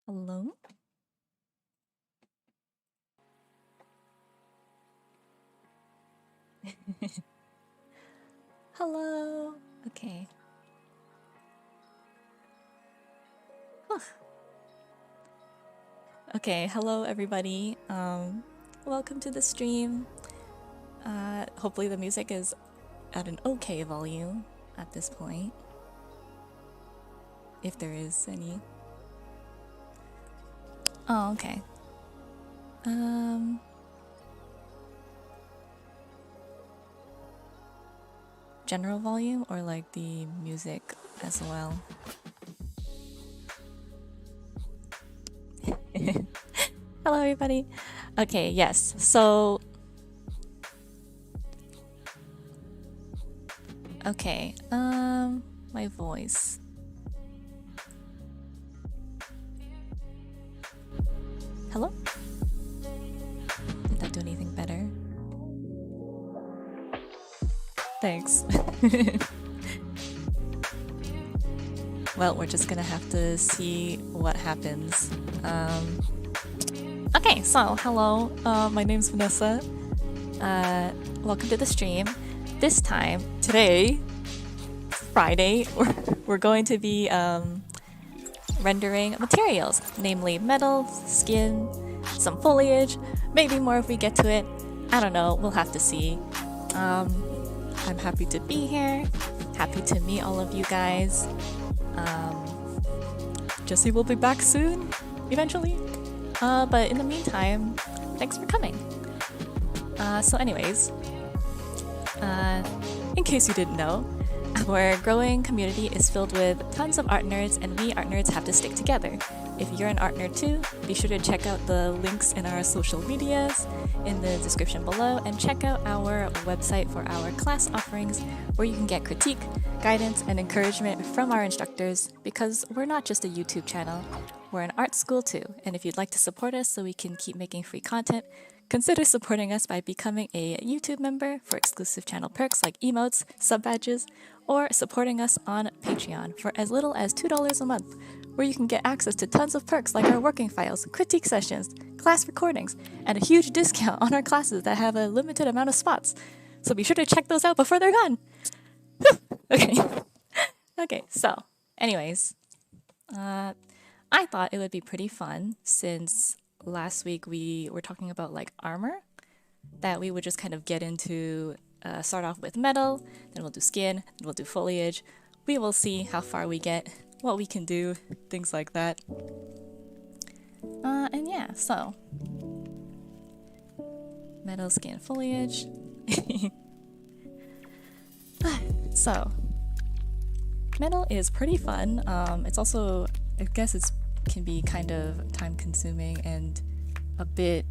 Hello? Hello. Okay. Whew. Okay, hello everybody. Welcome to the stream. Hopefully the music is at an okay volume at this point. If there is any. Oh, okay. General volume or like the music as well? Hello everybody. Okay, yes. So okay, my voice. Hello? Did that do anything better? Thanks. Well, we're just gonna have to see what happens. Okay, so hello, my name's Vanessa. Welcome to the stream. This time, today, Friday, we're going to be rendering materials, namely metal, skin, some foliage, maybe more if we get to it. I don't know, we'll have to see. I'm happy to be here, happy to meet all of you guys. Jesse will be back soon, eventually. But in the meantime, thanks for coming. So anyways, in case you didn't know, our growing community is filled with tons of art nerds, and we art nerds have to stick together. If you're an art nerd too, be sure to check out the links in our social medias in the description below, and check out our website for our class offerings where you can get critique, guidance, and encouragement from our instructors, because we're not just a YouTube channel, we're an art school too. And if you'd like to support us so we can keep making free content, consider supporting us by becoming a YouTube member for exclusive channel perks like emotes, sub badges, or supporting us on Patreon for as little as $2 a month, where you can get access to tons of perks like our working files, critique sessions, class recordings, and a huge discount on our classes that have a limited amount of spots. So be sure to check those out before they're gone. Okay. Okay, so anyways, I thought it would be pretty fun, since last week we were talking about like armor, that we would just kind of get into, start off with metal, then we'll do skin, then we'll do foliage. We will see how far we get, what we can do, things like that. And yeah, so metal, skin, foliage. So metal is pretty fun. It's also, I guess it can be kind of time consuming and a bit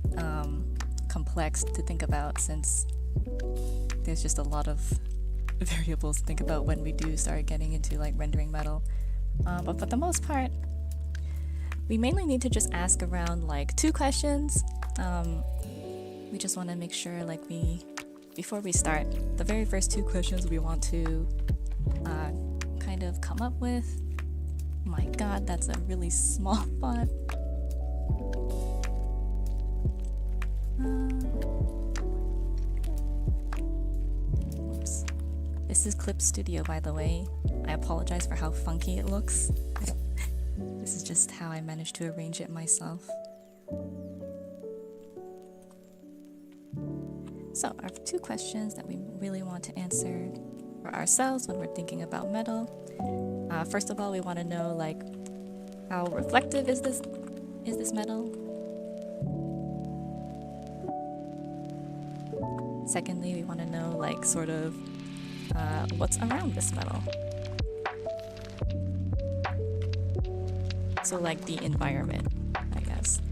complex to think about, since there's just a lot of variables to think about when we do start getting into like rendering metal. But for the most part, we mainly need to just ask around like 2 questions. We just want to make sure like before we start, the very first 2 questions we want to kind of come up with. My god, that's a really small font. Whoops. This is Clip Studio, by the way. I apologize for how funky it looks. This is just how I managed to arrange it myself. So, our 2 questions that we really want to answer for ourselves when we're thinking about metal. First of all, we want to know like how reflective is this metal? Secondly, we want to know like sort of what's around this metal. So like the environment, I guess.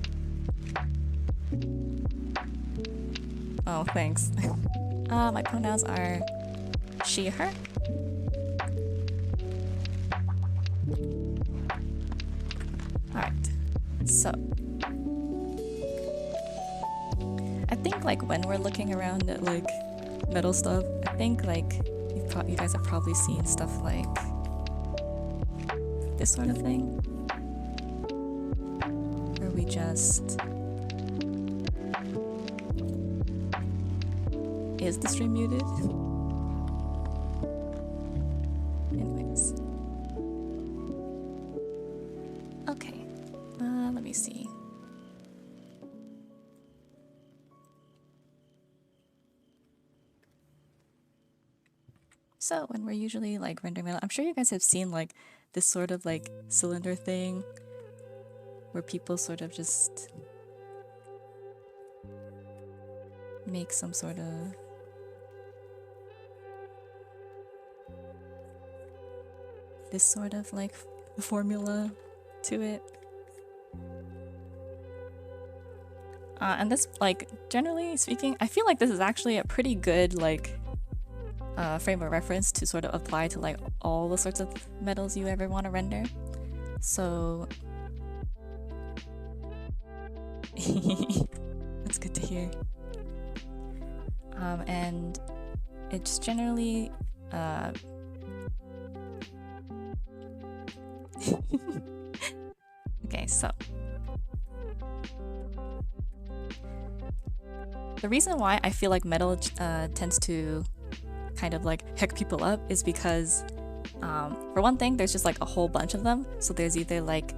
Oh, thanks. My pronouns are she, her. Alright, so I think like when we're looking around at like metal stuff, I think like you guys have probably seen stuff like this sort of thing. me just... Is the stream muted? Anyways. Okay. Let me see. So when we're usually like rendering metal, I'm sure you guys have seen like this sort of like cylinder thing where people sort of just make some sort of this sort of like formula to it. And this, like, generally speaking, I feel like this is actually a pretty good like frame of reference to sort of apply to like all the sorts of metals you ever want to render. So that's good to hear. And it's generally okay, so the reason why I feel like metal tends to kind of like heck people up is because for one thing, there's just like a whole bunch of them. So there's either like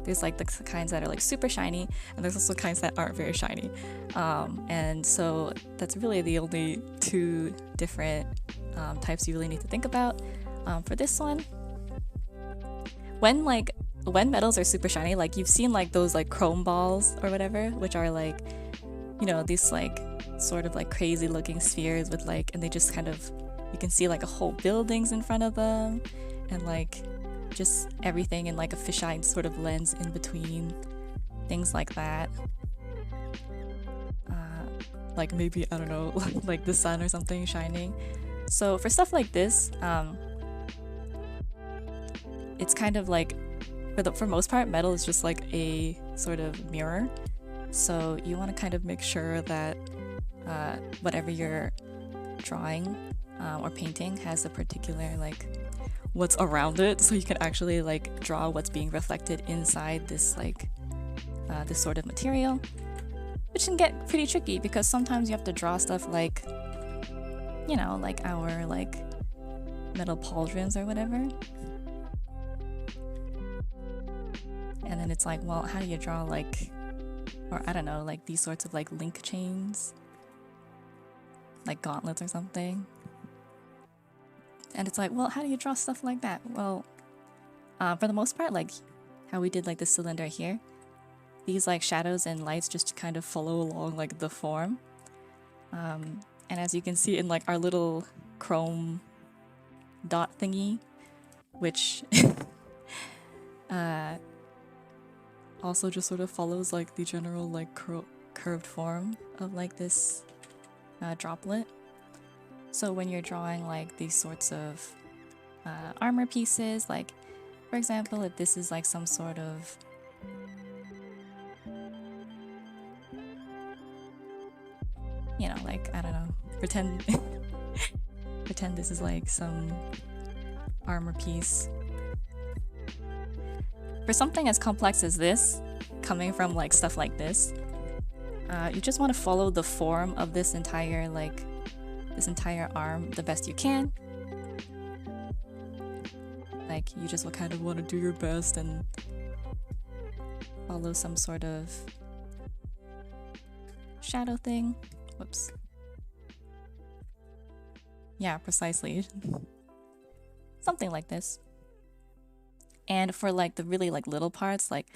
there's like the kinds that are like super shiny, and there's also kinds that aren't very shiny. And so that's really the only two different types you really need to think about. For this one, when metals are super shiny, like you've seen like those like chrome balls or whatever, which are like, you know, these like sort of like crazy looking spheres with like, and they just kind of, you can see like a whole buildings in front of them, and like just everything in like a fisheye sort of lens in between, things like that. Like maybe, I don't know, like the sun or something shining. So for stuff like this, it's kind of like, for most part, metal is just like a sort of mirror. So you want to kind of make sure that whatever you're drawing or painting has a particular like what's around it, so you can actually like draw what's being reflected inside this like this sort of material, which can get pretty tricky because sometimes you have to draw stuff like, you know, like our like metal pauldrons or whatever, and then it's like, well, how do you draw like, or I don't know, like these sorts of like link chains, like gauntlets or something. And it's like, well, how do you draw stuff like that? Well, for the most part, like how we did like the cylinder here, these like shadows and lights just kind of follow along like the form. And as you can see in like our little chrome dot thingy, which also just sort of follows like the general like curved form of like this droplet. So when you're drawing like these sorts of armor pieces, like for example, if this is like some sort of you know, like, I don't know, pretend pretend this is like some armor piece. For something as complex as this, coming from like stuff like this, you just want to follow the form of this entire arm the best you can. Like you just kind of want to do your best and follow some sort of shadow thing. Whoops. Yeah, precisely. Something like this. And for like the really like little parts, like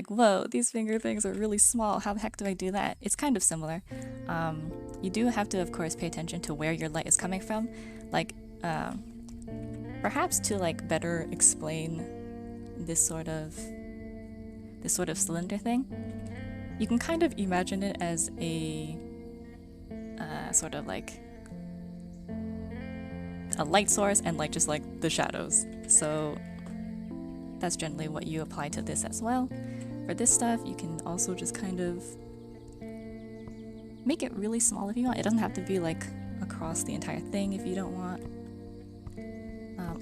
whoa, these finger things are really small, how the heck do I do that? It's kind of similar. You do have to, of course, pay attention to where your light is coming from, like perhaps to like better explain this sort of cylinder thing. You can kind of imagine it as a sort of like a light source and like just like the shadows. So that's generally what you apply to this as well. For this stuff, you can also just kind of make it really small if you want. It doesn't have to be like across the entire thing if you don't want.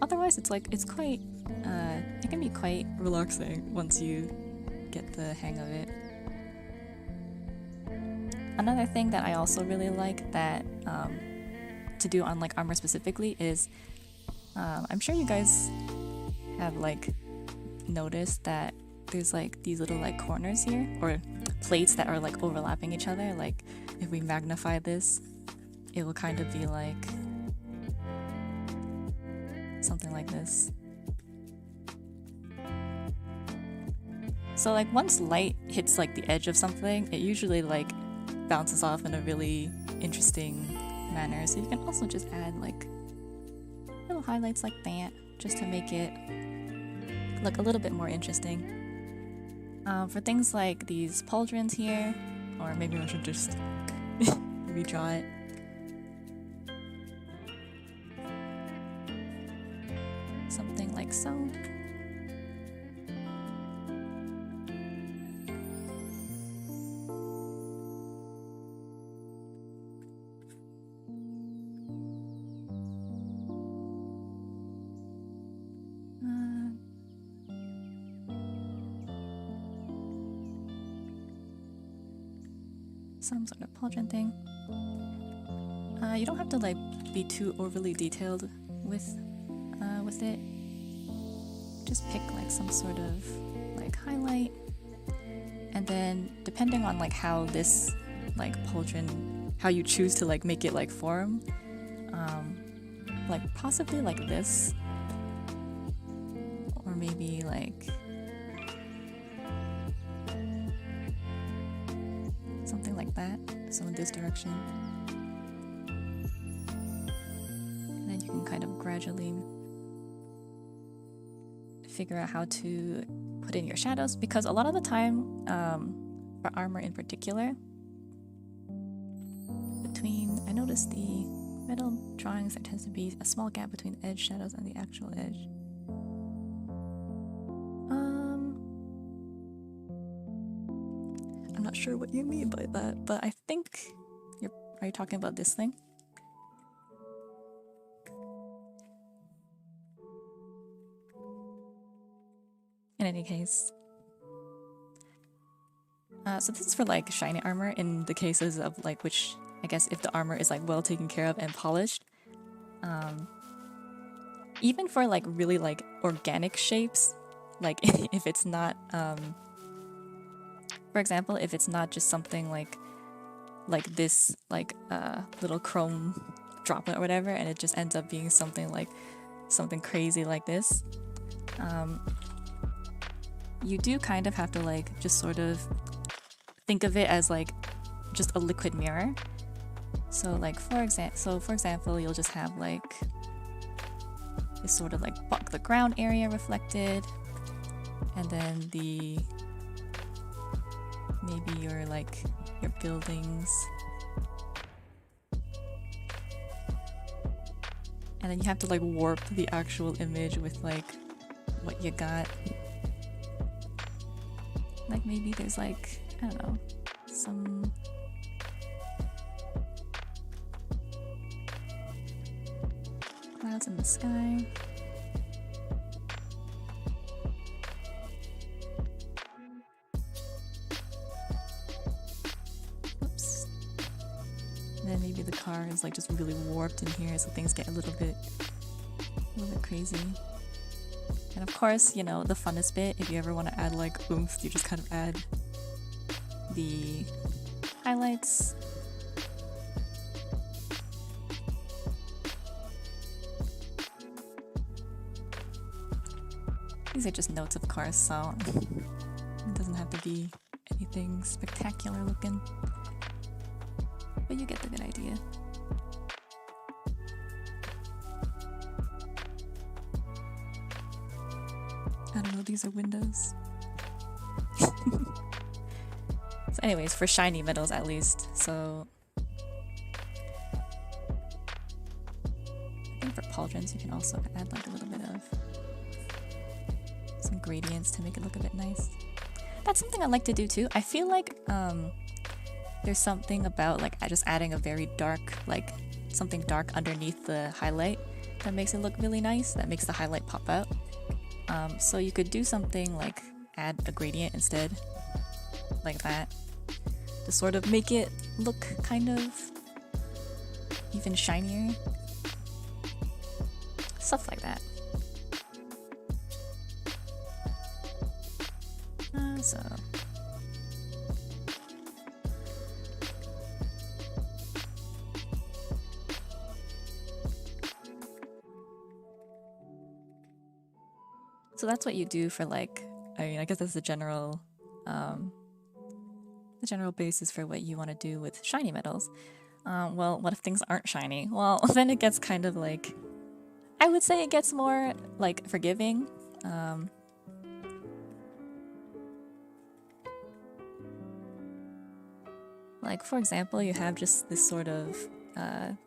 Otherwise, it's quite, it can be quite relaxing once you get the hang of it. Another thing that I also really like that to do on like armor specifically is I'm sure you guys have like noticed that there's like these little like corners here or plates that are like overlapping each other. Like if we magnify this, it will kind of be like something like this. So like once light hits like the edge of something, it usually like bounces off in a really interesting manner. So you can also just add like little highlights like that just to make it look a little bit more interesting. For things like these pauldrons here, or maybe I should just redraw it. Something like so. Some sort of pauldron thing. You don't have to like be too overly detailed with it. Just pick like some sort of like highlight, and then depending on like how this like pauldron, how you choose to like make it like form, like possibly like this, or maybe like something like that, so in this direction. And then you can kind of gradually figure out how to put in your shadows, because a lot of the time, for armor in particular, I noticed the metal drawings, there tends to be a small gap between the edge shadows and the actual edge. I'm not sure what you mean by that, but I think are you talking about this thing? In any case, so this is for like shiny armor in the cases of like, which I guess if the armor is like well taken care of and polished. Even for like really like organic shapes, like if it's not for example, if it's not just something like this, like little chrome droplet or whatever, and it just ends up being something like something crazy like this, you do kind of have to like just sort of think of it as like just a liquid mirror. So like for example, you'll just have like this sort of like the ground area reflected, and then maybe your buildings, and then you have to like warp the actual image with like what you got. Like maybe there's like, I don't know, some clouds in the sky. Oops. And then maybe the car is like just really warped in here, so things get a little bit crazy. And of course, you know, the funnest bit, if you ever want to add like oomph, you just kind of add the highlights. These are just notes, of course, so it doesn't have to be anything spectacular looking, but you get the good idea. I don't know, these are windows. So anyways, for shiny metals at least, so I think for pauldrons you can also add like a little bit of some gradients to make it look a bit nice. That's something I like to do too. I feel like there's something about like just adding a very dark, like something dark underneath the highlight that makes it look really nice, that makes the highlight pop out. So you could do something like add a gradient instead, like that, to sort of make it look kind of even shinier. Stuff like that. So that's what you do for like, I mean, I guess that's the general basis for what you want to do with shiny metals. Well, what if things aren't shiny? Well, then it gets kind of like, I would say it gets more like forgiving. Like, for example, you have just this sort of, how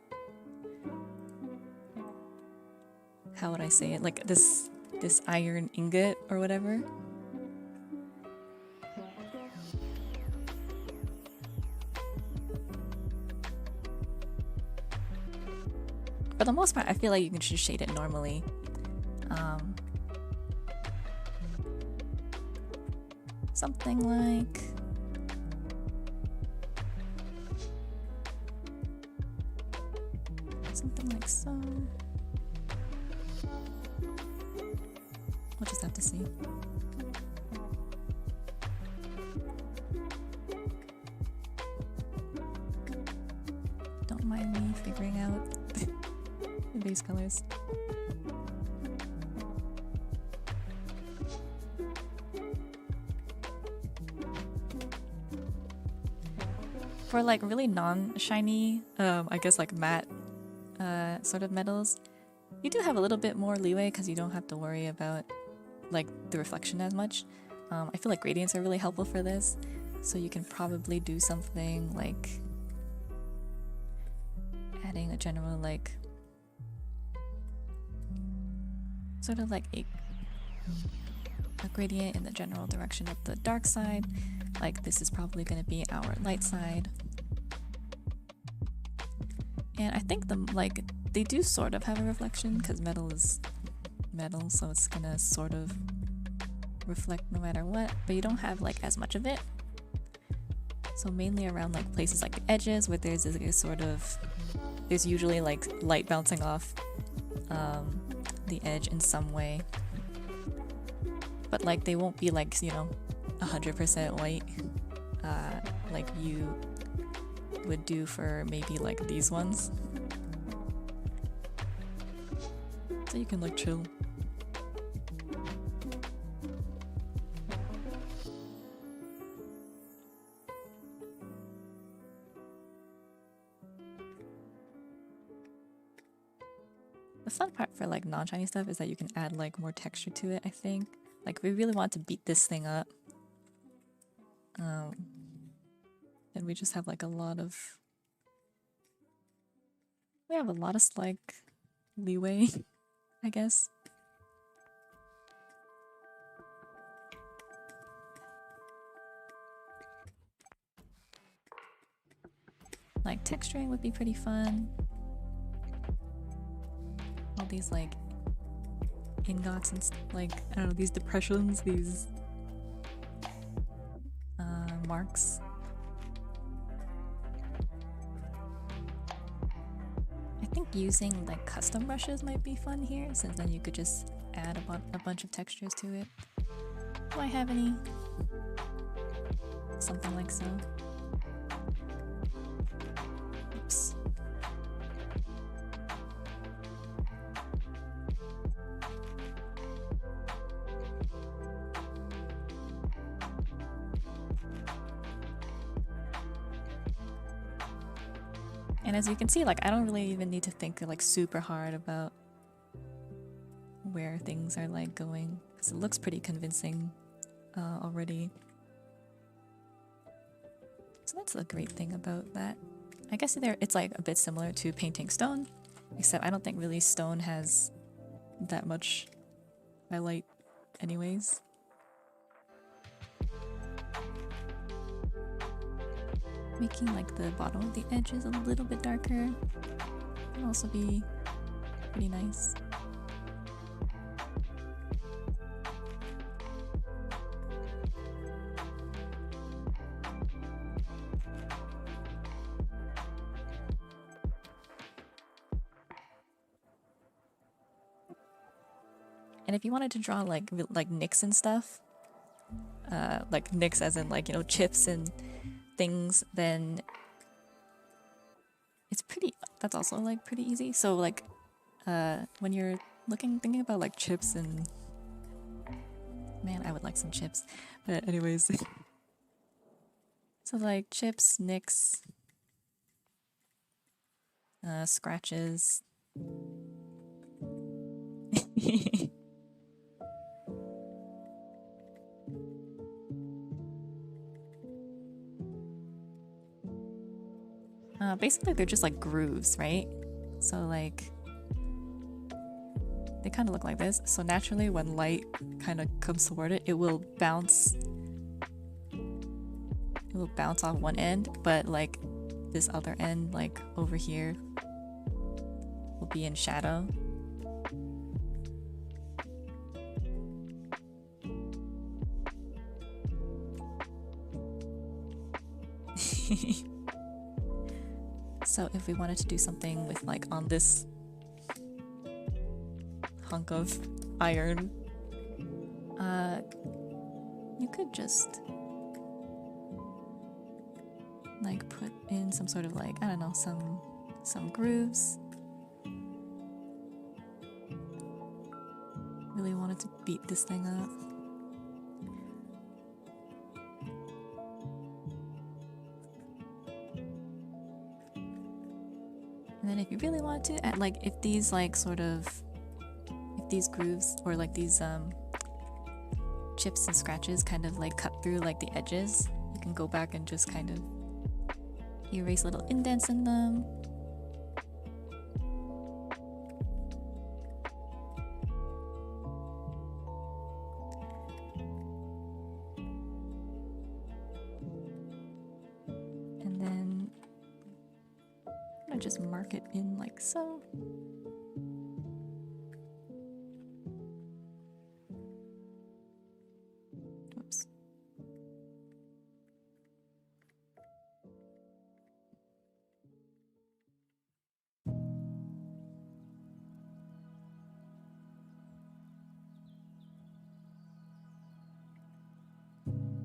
would I say it? Like this iron ingot or whatever. For the most part, I feel like you can just shade it normally. Something like... something like so. We'll just have to see. Don't mind me figuring out the base colors. For like really non-shiny, I guess like matte sort of metals, you do have a little bit more leeway because you don't have to worry about like the reflection as much. I feel like gradients are really helpful for this, so you can probably do something like adding a general like sort of like a gradient in the general direction of the dark side. Like this is probably going to be our light side. And I think they do sort of have a reflection because metal is metal, so it's gonna sort of reflect no matter what, but you don't have like as much of it. So mainly around like places like the edges where there's a sort of, there's usually like light bouncing off the edge in some way, but like they won't be like, you know, 100% white like you would do for maybe like these ones. So you can like chill. The fun part for like non-shiny stuff is that you can add like more texture to it, I think. Like if we really want to beat this thing up, and we just have like a lot of like leeway, I guess. Like texturing would be pretty fun. All these like ingots and like, I don't know, these depressions, these marks. I think using like custom brushes might be fun here, since then you could just add a bunch of textures to it. Do I have any? Something like so. Oops. And as you can see, like I don't really even need to think like super hard about where things are like going, because it looks pretty convincing already. So that's a great thing about that. I guess it's like a bit similar to painting stone, except I don't think really stone has that much highlight anyways. Making like the bottom of the edges a little bit darker can also be pretty nice. And if you wanted to draw like nicks and stuff, like nicks as in like, you know, chips and things, then it's pretty, that's also like pretty easy. So like when you're thinking about like chips and, man, I would like some chips. But anyways, so like chips, nicks, scratches. Basically they're just like grooves, right? So like they kind of look like this. So naturally when light kind of comes toward it, it will bounce off one end, but like this other end, like over here, will be in shadow. So if we wanted to do something with like on this hunk of iron, you could just like put in some sort of like, I don't know, some grooves. Really wanted to beat this thing up. And then if you really want to add, like, if these like sort of, if these grooves or like these chips and scratches kind of like cut through like the edges, you can go back and just kind of erase little indents in them. And then I'm gonna just mark it in like so. Oops.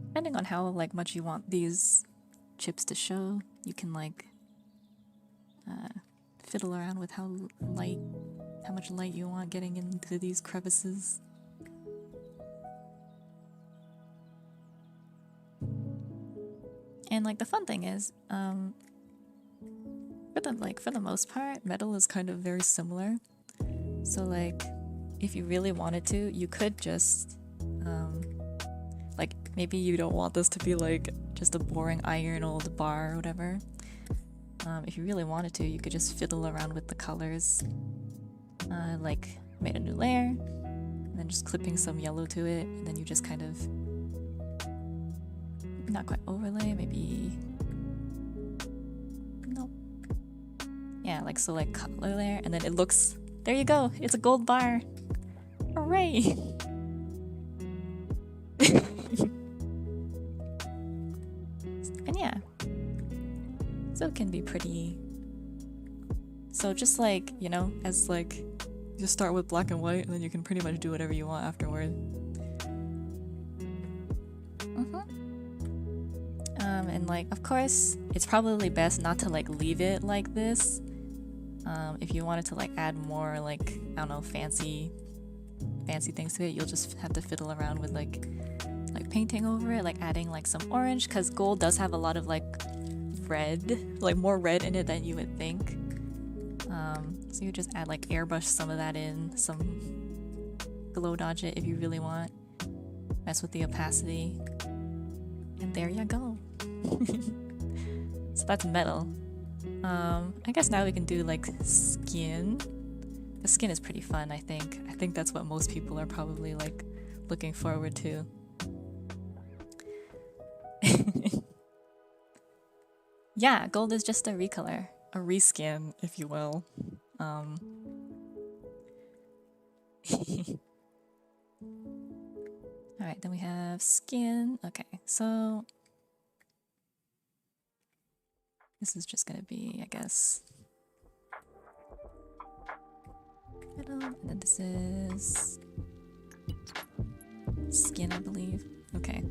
Depending on how like much you want these chips to show, you can like fiddle around with how much light you want getting into these crevices. And like the fun thing is, for the most part, metal is kind of very similar. So like, if you really wanted to, you could just like maybe you don't want this to be like just a boring iron old bar or whatever. If you really wanted to, you could just fiddle around with the colors, like made a new layer, and then just clipping some yellow to it, and then you just kind of, not quite overlay, maybe, no, yeah, like so, like color layer, and then it looks, there you go, it's a gold bar, hooray! And yeah, so it can be pretty, so just like, you know, as like, just start with black and white and then you can pretty much do whatever you want afterward. And like, of course, it's probably best not to like leave it like this. If you wanted to like add more like, I don't know, fancy things to it, you'll just have to fiddle around with like painting over it, like adding like some orange, because gold does have a lot of like red, like more red in it than you would think. So you just add like airbrush some of that in, some glow dodge it if you really want, mess with the opacity, and there you go. So that's metal. I guess now we can do like skin. The skin is pretty fun, I think. I think that's what most people are probably like looking forward to. Yeah, gold is just a recolor, a reskin, if you will. Alright, then we have skin. Okay, so this is just gonna be, I guess, middle, and then this is skin, I believe. Okay.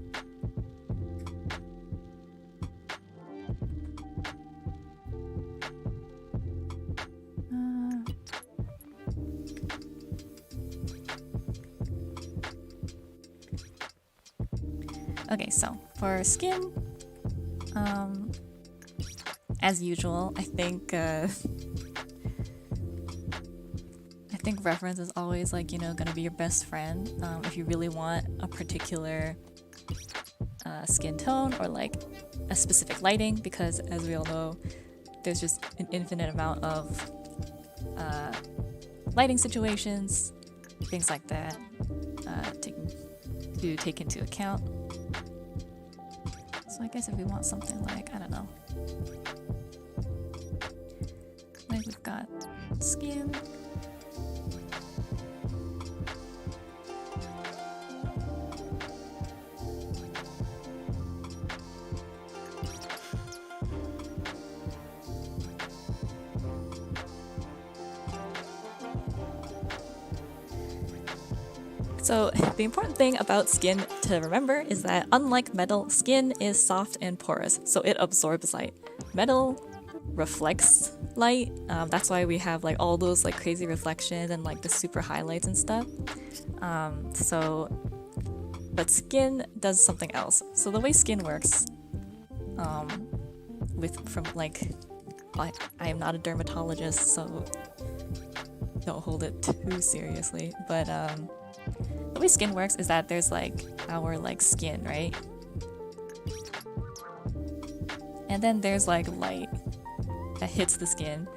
Okay, so for skin, as usual, I think reference is always like, you know, gonna be your best friend. If you really want a particular skin tone or like a specific lighting, because as we all know, there's just an infinite amount of lighting situations, things like that, to take into account. So I guess if we want something like, I don't know, like we've got skin. So the important thing about skin to remember is that unlike metal, skin is soft and porous, so it absorbs light. Metal reflects light, that's why we have like all those like crazy reflections and like the super highlights and stuff. But skin does something else. So the way skin works, I am not a dermatologist, so don't hold it too seriously, but the way skin works is that there's like our like skin, right? And then there's like light that hits the skin,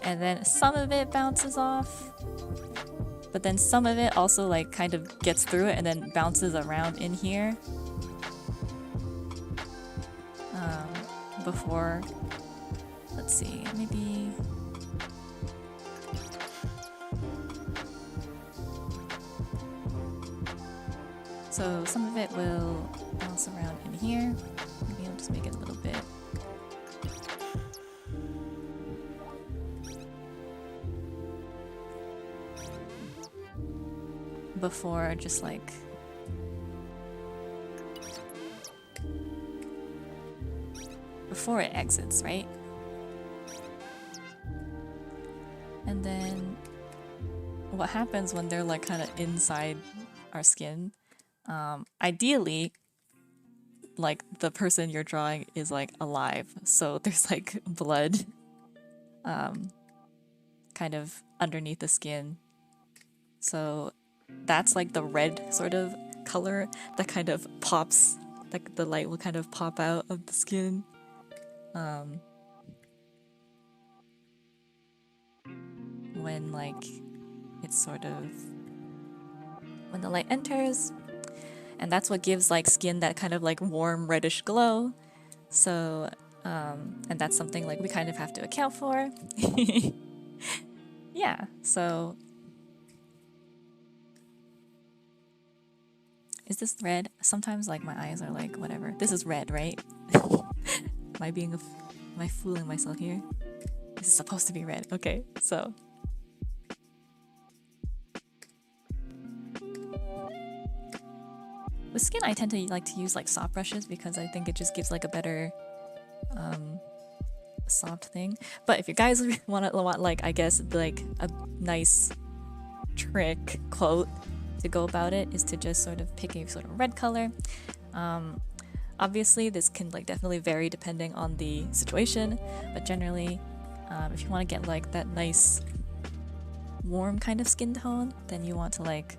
and then some of it bounces off, but then some of it also like kind of gets through it and then bounces around in here before, let's see, maybe so some of it will bounce around in here. Maybe I'll just make it a little bit. Before just like before it exits, right? And then what happens when they're like kind of inside our skin? Ideally, like the person you're drawing is like alive, so there's like blood kind of underneath the skin. So that's like the red sort of color that kind of pops, like the light will kind of pop out of the skin. When like it's sort of when the light enters, and that's what gives like skin that kind of like warm reddish glow. So and that's something like we kind of have to account for. Yeah, so is this red? Sometimes like my eyes are like whatever. This is red, right? Am I fooling myself here? This is supposed to be red. Okay, so with skin, I tend to like to use like soft brushes because I think it just gives like a better soft thing. But if you guys want like, I guess like a nice trick quote to go about it is to just sort of pick a sort of red color. Obviously this can like definitely vary depending on the situation, but generally if you want to get like that nice warm kind of skin tone, then you want to like,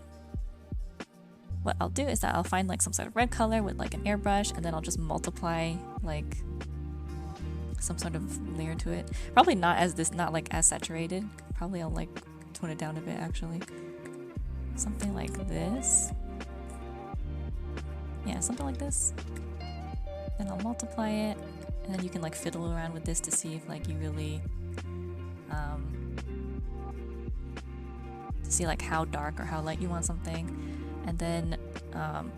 what I'll do is that I'll find like some sort of red color with like an airbrush, and then I'll just multiply like some sort of layer to it. Probably not like as saturated. Probably I'll like tone it down a bit actually. Something like this. Yeah, something like this. Then I'll multiply it, and then you can like fiddle around with this to see if like you really to see like how dark or how light you want something. And then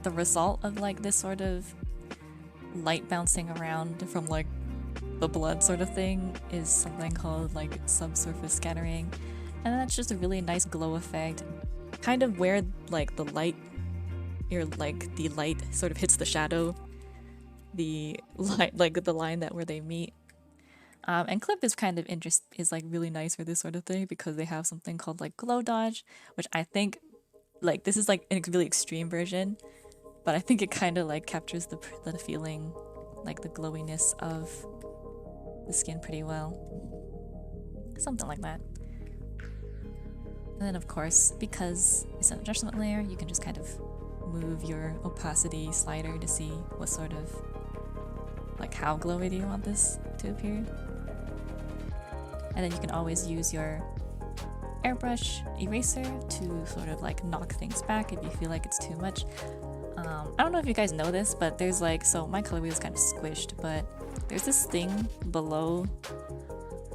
the result of like this sort of light bouncing around from like the blood sort of thing is something called like subsurface scattering, and that's just a really nice glow effect, kind of where like the light like the light sort of hits the shadow, the light, like the line that where they meet. And clip is kind of is like really nice for this sort of thing because they have something called like glow dodge, which I think like this is like a really extreme version, but I think it kind of like captures the feeling, like the glowiness of the skin pretty well. Something like that. And then of course, because it's an adjustment layer, you can just kind of move your opacity slider to see what sort of, like how glowy do you want this to appear. And then you can always use your airbrush eraser to sort of like knock things back if you feel like it's too much. I don't know if you guys know this, but there's like, so my color wheel is kind of squished, but there's this thing below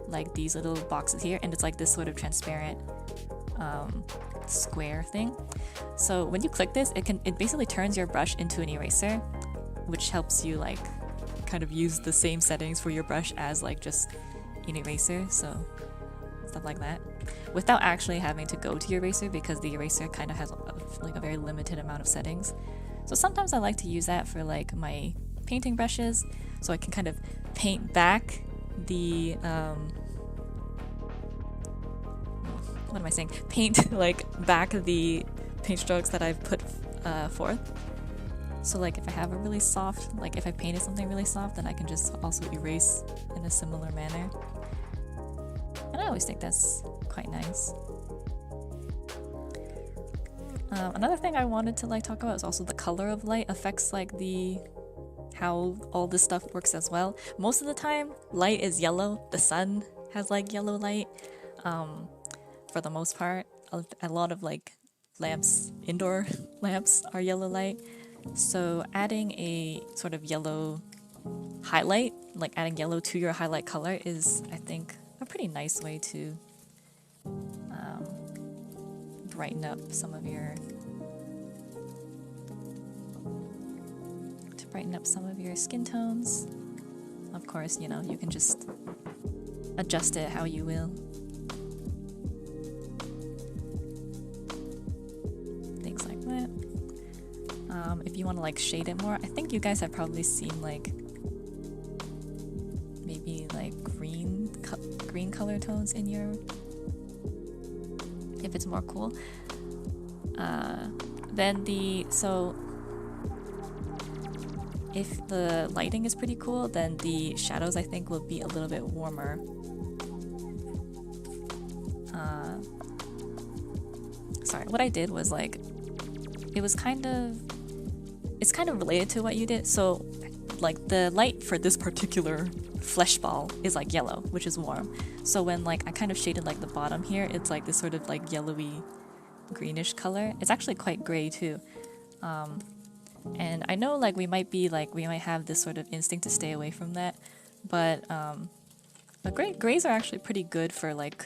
like these little boxes here, and it's like this sort of transparent square thing. So when you click this, it basically turns your brush into an eraser, which helps you like kind of use the same settings for your brush as like just an eraser, so stuff like that, without actually having to go to your eraser, because the eraser kind of has like a very limited amount of settings. So sometimes I like to use that for like my painting brushes, so I can kind of paint back the what am I saying? Paint like back the paint strokes that I've put forth. So like if I have a really soft, like if I painted something really soft, then I can just also erase in a similar manner. And I always think that's quite nice. Another thing I wanted to like talk about is also the color of light affects like how all this stuff works as well. Most of the time, light is yellow. The sun has like yellow light. For the most part, a lot of like lamps, indoor lamps are yellow light. So adding a sort of yellow highlight, like adding yellow to your highlight color, is I think a pretty nice way to brighten up some of your skin tones. Of course, you know, you can just adjust it how you will. Things like that. If you want to like shade it more, I think you guys have probably seen like maybe like green color tones in your, if it's more cool. So if the lighting is pretty cool, then the shadows I think will be a little bit warmer. Sorry, what I did was like, it's kind of related to what you did. So like the light for this particular flesh ball is like yellow, which is warm. So when like I kind of shaded like the bottom here, it's like this sort of like yellowy greenish color. It's actually quite gray too. And I know like we might have this sort of instinct to stay away from that, but grays are actually pretty good for like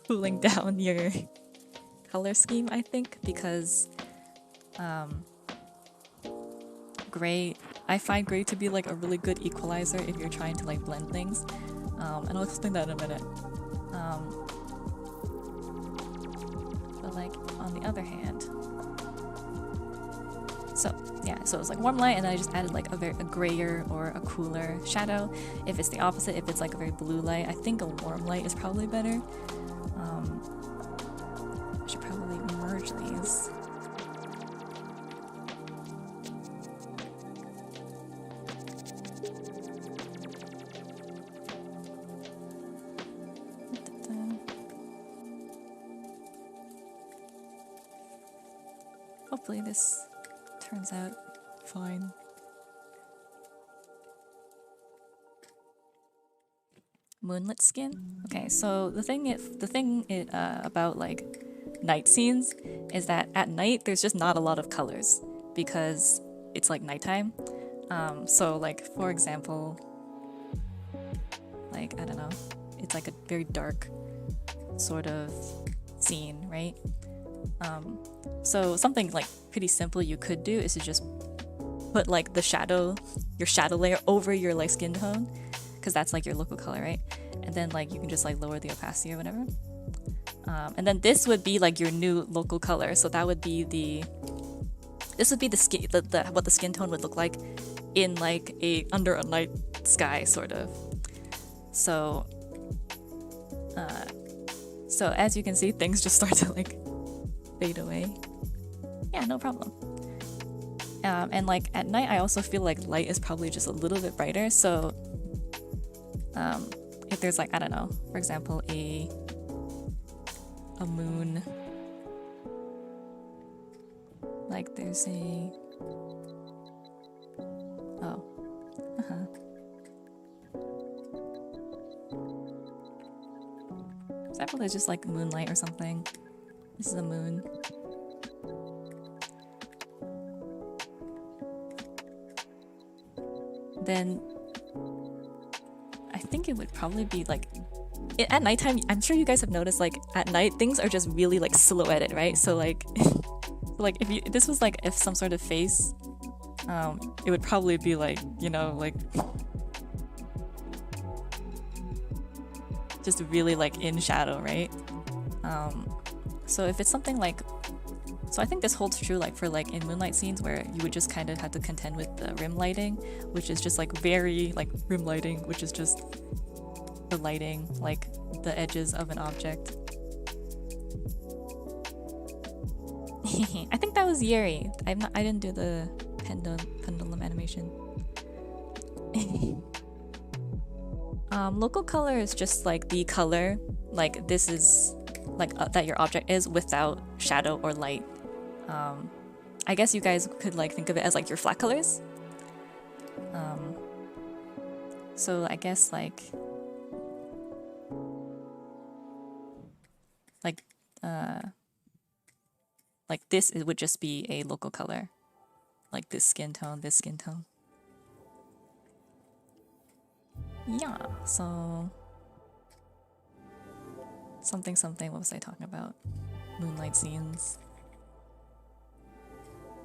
cooling down your color scheme, I think, because I find gray to be like a really good equalizer if you're trying to like blend things. And I'll explain that in a minute. But like on the other hand, so it was like warm light, and then I just added like a grayer or a cooler shadow. If it's the opposite, if it's like a very blue light, I think a warm light is probably better. I should probably merge these. Hopefully this turns out fine. Moonlit skin. Okay, so the thing about like night scenes is that at night there's just not a lot of colors because it's like nighttime. So like for example, like I don't know, it's like a very dark sort of scene, right? So something like pretty simple you could do is to just put like your shadow layer over your like skin tone, because that's like your local color, right? And then like you can just like lower the opacity or whatever. And then this would be like your new local color. So that would be this would be the skin, what the skin tone would look like in like under a night sky sort of. So so as you can see, things just start to like fade away. Yeah, no problem. And like at night, I also feel like light is probably just a little bit brighter. So if there's like, I don't know, for example, a moon, like there's a, oh, is that probably just like moonlight or something? This is a moon. Then I think it would probably be like at nighttime. I'm sure you guys have noticed, like at night things are just really like silhouetted, right? So like like if this was like if some sort of face, it would probably be like, you know, like just really like in shadow, right? So if it's something like, so I think this holds true like for like in moonlight scenes where you would just kind of have to contend with the rim lighting, which is just like very like rim lighting, which is just the lighting like the edges of an object. I think that was Yeri. I didn't do the pendulum animation. Local color is just like the color, like this is like that your object is without shadow or light. I guess you guys could like think of it as like your flat colors. So I guess like this, it would just be a local color, like this skin tone, this skin tone. Yeah, so something, what was I talking about? Moonlight scenes.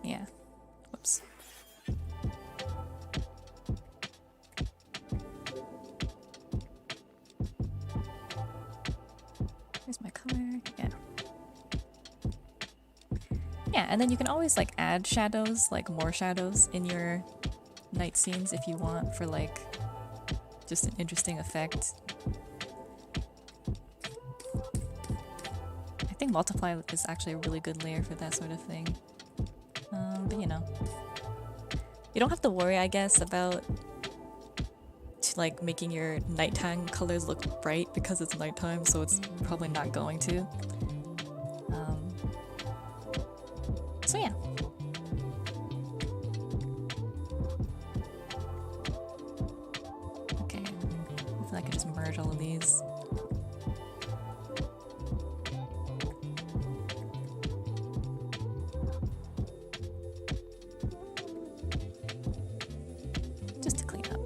Yeah. Whoops. Here's my color. Yeah. Yeah, and then you can always like add shadows, like more shadows in your night scenes if you want, for like just an interesting effect. I think multiply is actually a really good layer for that sort of thing. But you know, you don't have to worry, I guess, about like making your nighttime colors look bright because it's nighttime, so it's probably not going to. So yeah. Okay, I feel like I just merge all of these. Just to clean up.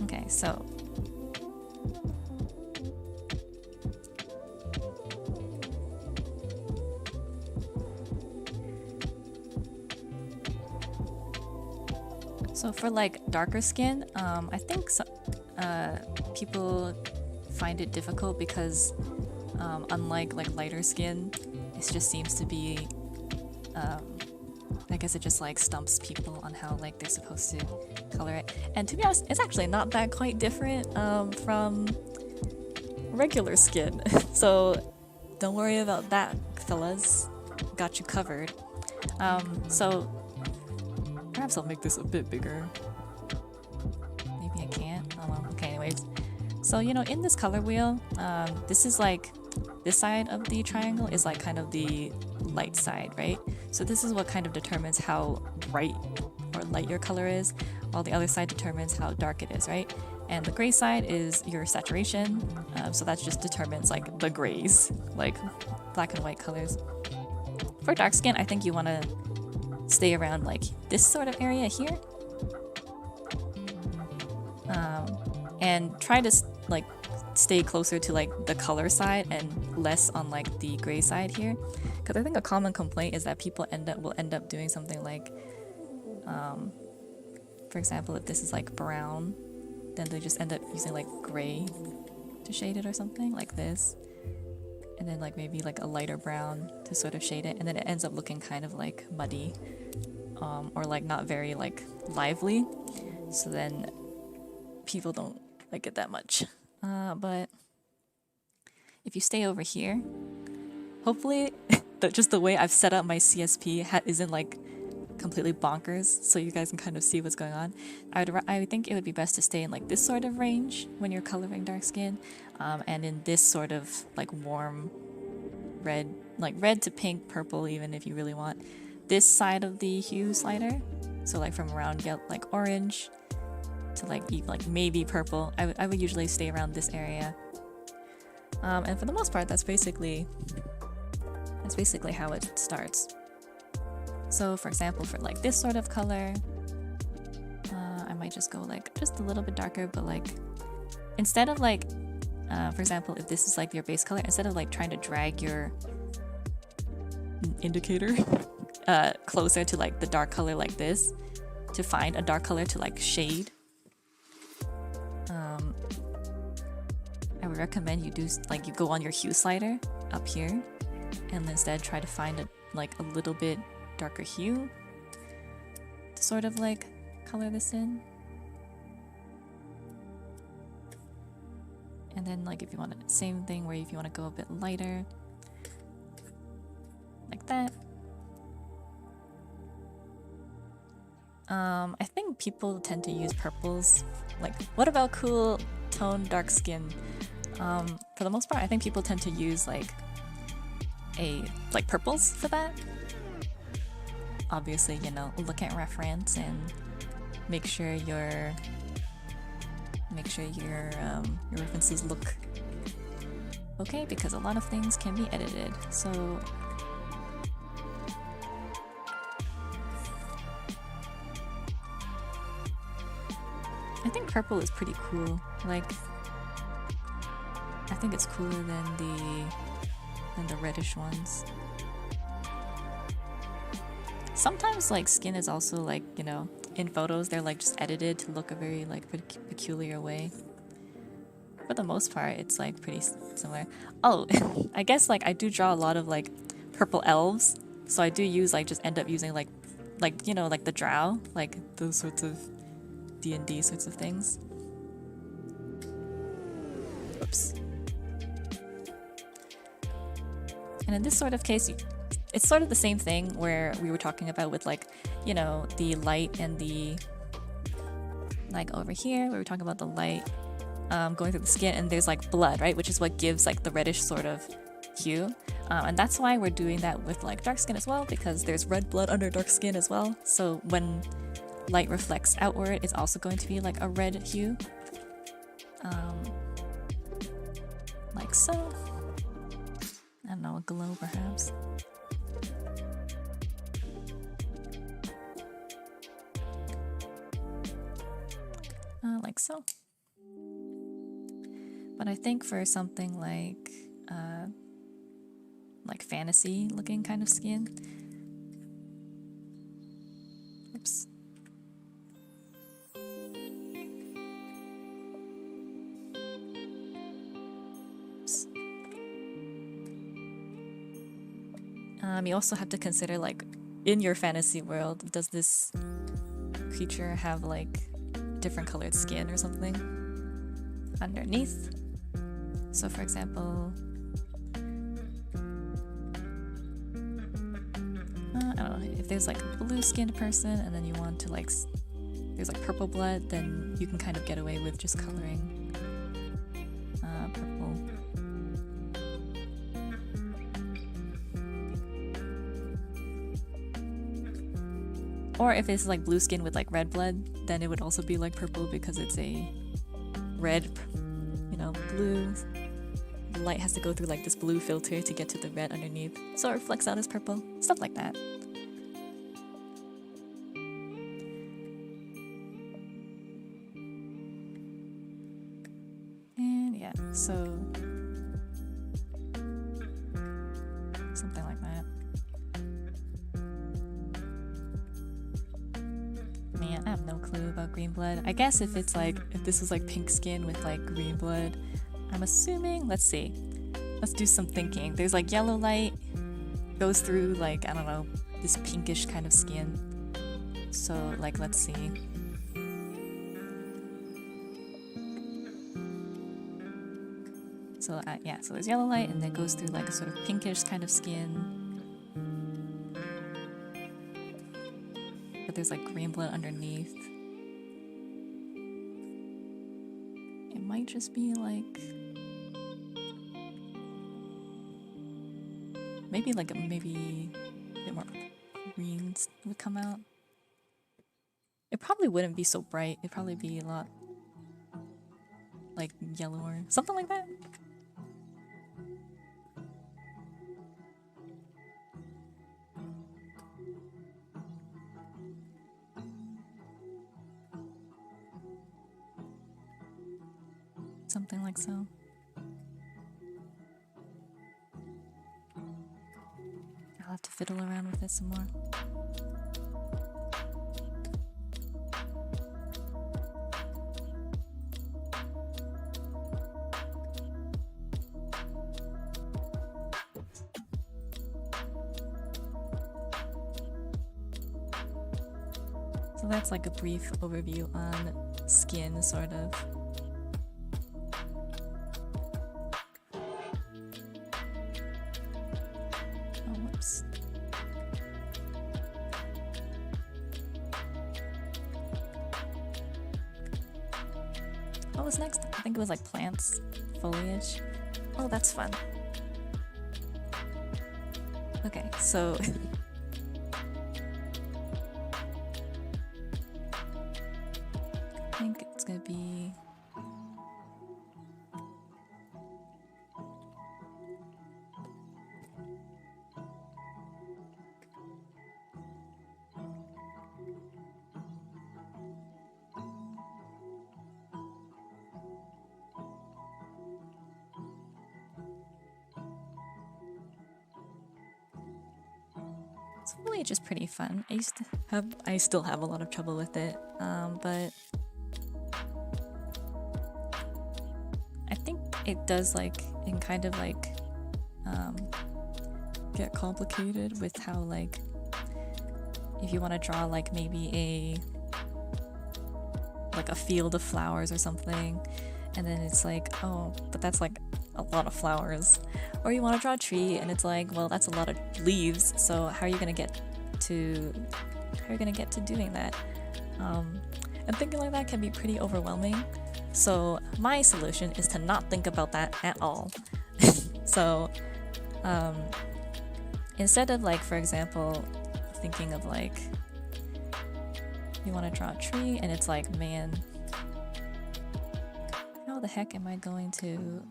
Okay, so for like darker skin, I think people find it difficult because unlike like lighter skin, it just seems to be I guess it just like stumps people on how like they're supposed to color it. And to be honest, it's actually not that quite different from regular skin. So don't worry about that, fellas. Got you covered. So perhaps I'll make this a bit bigger. Maybe I can't. Oh well. Okay, anyways. So, you know, in this color wheel, this is like, this side of the triangle is like kind of the light side, right? So this is what kind of determines how bright or light your color is, while the other side determines how dark it is, right? And the gray side is your saturation, so that just determines like the grays, like black and white colors. For dark skin, I think you want to stay around like this sort of area here, and try to like stay closer to like the color side and less on like the gray side here, because I think a common complaint is that people will end up doing something like, for example, if this is like brown, then they just end up using like gray to shade it or something like this. and then like maybe like a lighter brown to sort of shade it, and then it ends up looking kind of like muddy, or like not very like lively, so then people don't like it that much. But if you stay over here, hopefully just the way I've set up my CSP isn't like completely bonkers, so you guys can kind of see what's going on. I would think it would be best to stay in like this sort of range when you're coloring dark skin, and in this sort of like warm red, like red to pink, purple, even if you really want. This side of the hue slider, so like from around like orange to like maybe purple. I would usually stay around this area, and for the most part, that's basically how it starts. So for example, for like this sort of color, I might just go like just a little bit darker, but like instead of like, for example, if this is like your base color, instead of like trying to drag your indicator closer to like the dark color like this to find a dark color to like shade, I would recommend you do like you go on your hue slider up here and instead try to find a little bit darker hue to sort of like color this in. And then like if you want the same thing where if you want to go a bit lighter like that. I think people tend to use purples. Like, what about cool tone dark skin? For the most part, I think people tend to use like purples for that. Obviously, you know, look at reference and make sure your references look okay, because a lot of things can be edited. So I think purple is pretty cool. Like, I think it's cooler than the reddish ones. Sometimes like skin is also like, you know, in photos they're like just edited to look a very like peculiar way. For the most part, it's like pretty similar. Oh, I guess like I do draw a lot of like purple elves, so I do use like just end up using like you know, like the drow, like those sorts of D&D sorts of things. Oops. And in this sort of case, it's sort of the same thing where we were talking about with like, you know, the light and the, like over here, we were talking about the light going through the skin, and there's like blood, right? Which is what gives like the reddish sort of hue. And that's why we're doing that with like dark skin as well, because there's red blood under dark skin as well. So when light reflects outward, it's also going to be like a red hue. Like so. I don't know, a glow perhaps. Like so. But I think for something like fantasy looking kind of skin. Oops. You also have to consider, like, in your fantasy world, does this creature have like different colored skin or something underneath? So for example, I don't know, if there's like a blue skinned person and then you want to like, there's like purple blood, then you can kind of get away with just coloring purple. Or if it's like blue skin with like red blood, then it would also be like purple because it's a red, you know, blue. The light has to go through like this blue filter to get to the red underneath, so it reflects out as purple. Stuff like that. And yeah, so something like that. Man, I have no clue about green blood. I guess if it's like, if this is like pink skin with like green blood, I'm assuming, let's see. let's do some thinking. There's like yellow light goes through like, I don't know, this pinkish kind of skin. So like, let's see. So yeah, so there's yellow light and then goes through like a sort of pinkish kind of skin. But there's like green blood underneath. It might just be like maybe a bit more greens would come out. It probably wouldn't be so bright. It'd probably be a lot like yellower, something like that. Something like so. I'll have to fiddle around with it some more. So that's like a brief overview on skin, sort of. What was next? I think it was like plants, foliage. Oh, that's fun. Okay, so I think it's gonna be foliage is pretty fun. I still have a lot of trouble with it, but I think it does like in kind of like get complicated with how like if you want to draw like maybe a field of flowers or something, and then it's like, oh, but that's like a lot of flowers. Or you want to draw a tree and it's like, well, that's a lot of leaves, so how are you gonna get to doing that? And thinking like that can be pretty overwhelming. So my solution is to not think about that at all. So instead of like, for example, thinking of like you want to draw a tree and it's like, man, how the heck am I going to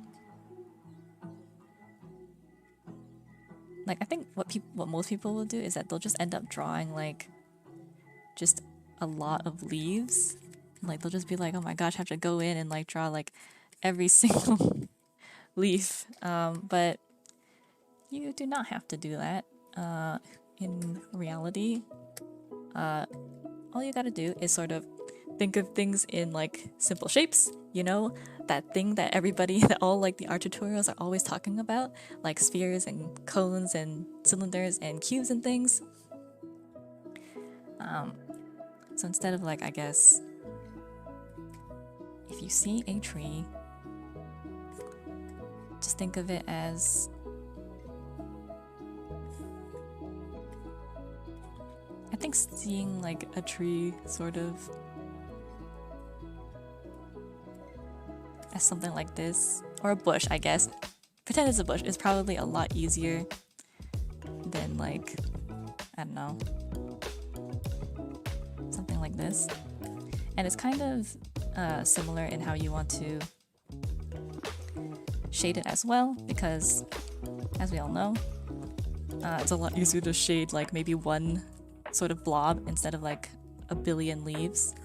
like, I think what most people will do is that they'll just end up drawing like just a lot of leaves. Like they'll just be like, oh my gosh, I have to go in and like draw like every single leaf. But you do not have to do that. In reality, all you gotta do is sort of think of things in like simple shapes, you know, that thing that that all like the art tutorials are always talking about, like spheres and cones and cylinders and cubes and things. So instead of like, I guess, if you see a tree, just think of it as I think seeing like a tree sort of as something like this, or a bush, I guess. Pretend it's a bush is probably a lot easier than like, I don't know, something like this. And it's kind of similar in how you want to shade it as well, because as we all know, it's a lot easier to shade like maybe one sort of blob instead of like a billion leaves.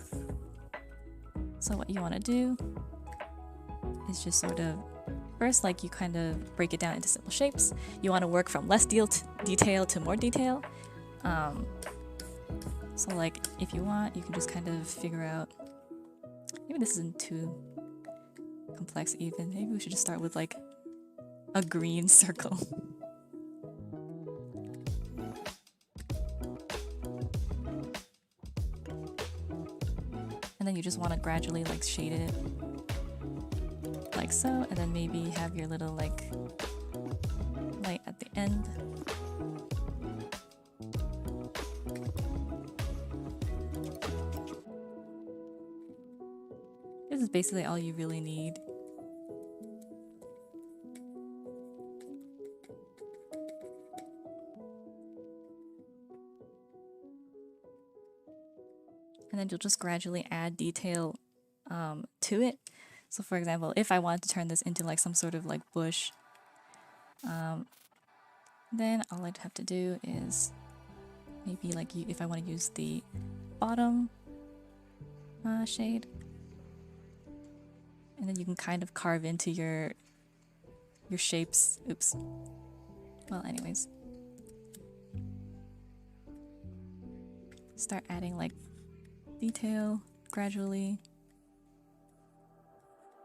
So what you want to do is just sort of first, like, you kind of break it down into simple shapes. You want to work from less detail to more detail. So like if you want, you can just kind of figure out, maybe this isn't too complex even, maybe we should just start with like a green circle. And then you just want to gradually like shade it like so, and then maybe have your little like light at the end. This is basically all you really need. And then you'll just gradually add detail to it. So for example, if I wanted to turn this into like some sort of like bush, then all I'd have to do is maybe like if I want to use the bottom shade, and then you can kind of carve into your shapes. Oops. Well, anyways, start adding like detail gradually,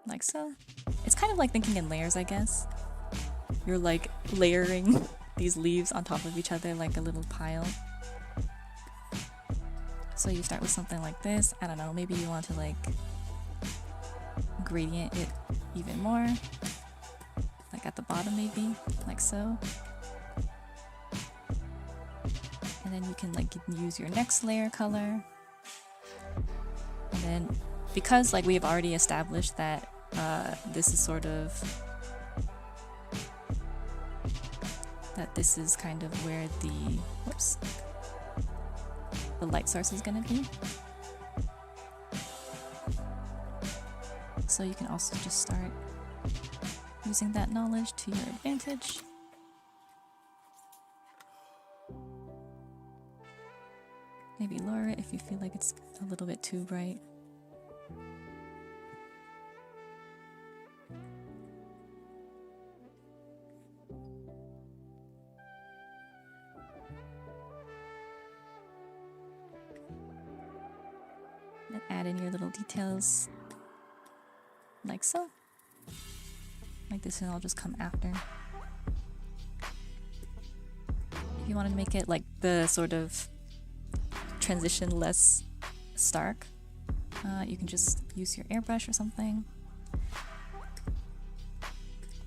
like so. It's kind of like thinking in layers, I guess. You're like layering these leaves on top of each other like a little pile. So you start with something like this. I don't know, maybe you want to like gradient it even more, like at the bottom maybe, like so. And then you can like use your next layer color. And then because like we have already established that this is sort of this is kind of where the light source is going to be. So you can also just start using that knowledge to your advantage. Maybe lower it if you feel like it's a little bit too bright. And add in your little details like so. Like this, and I'll just come after. If you want to make it like the sort of transition less stark, you can just use your airbrush or something.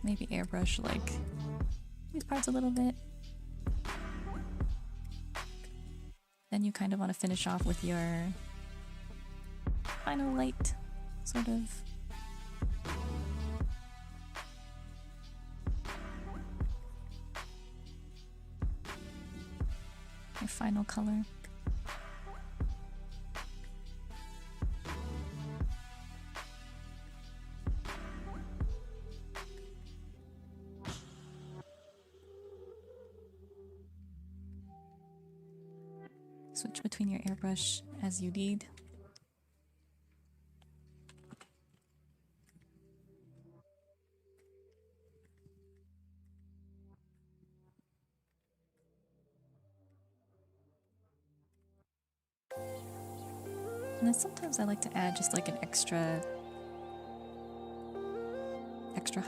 Maybe airbrush like these parts a little bit. Then you kind of want to finish off with your final light, sort of. Your final color. Switch between your airbrush as you need. And then sometimes I like to add just like an extra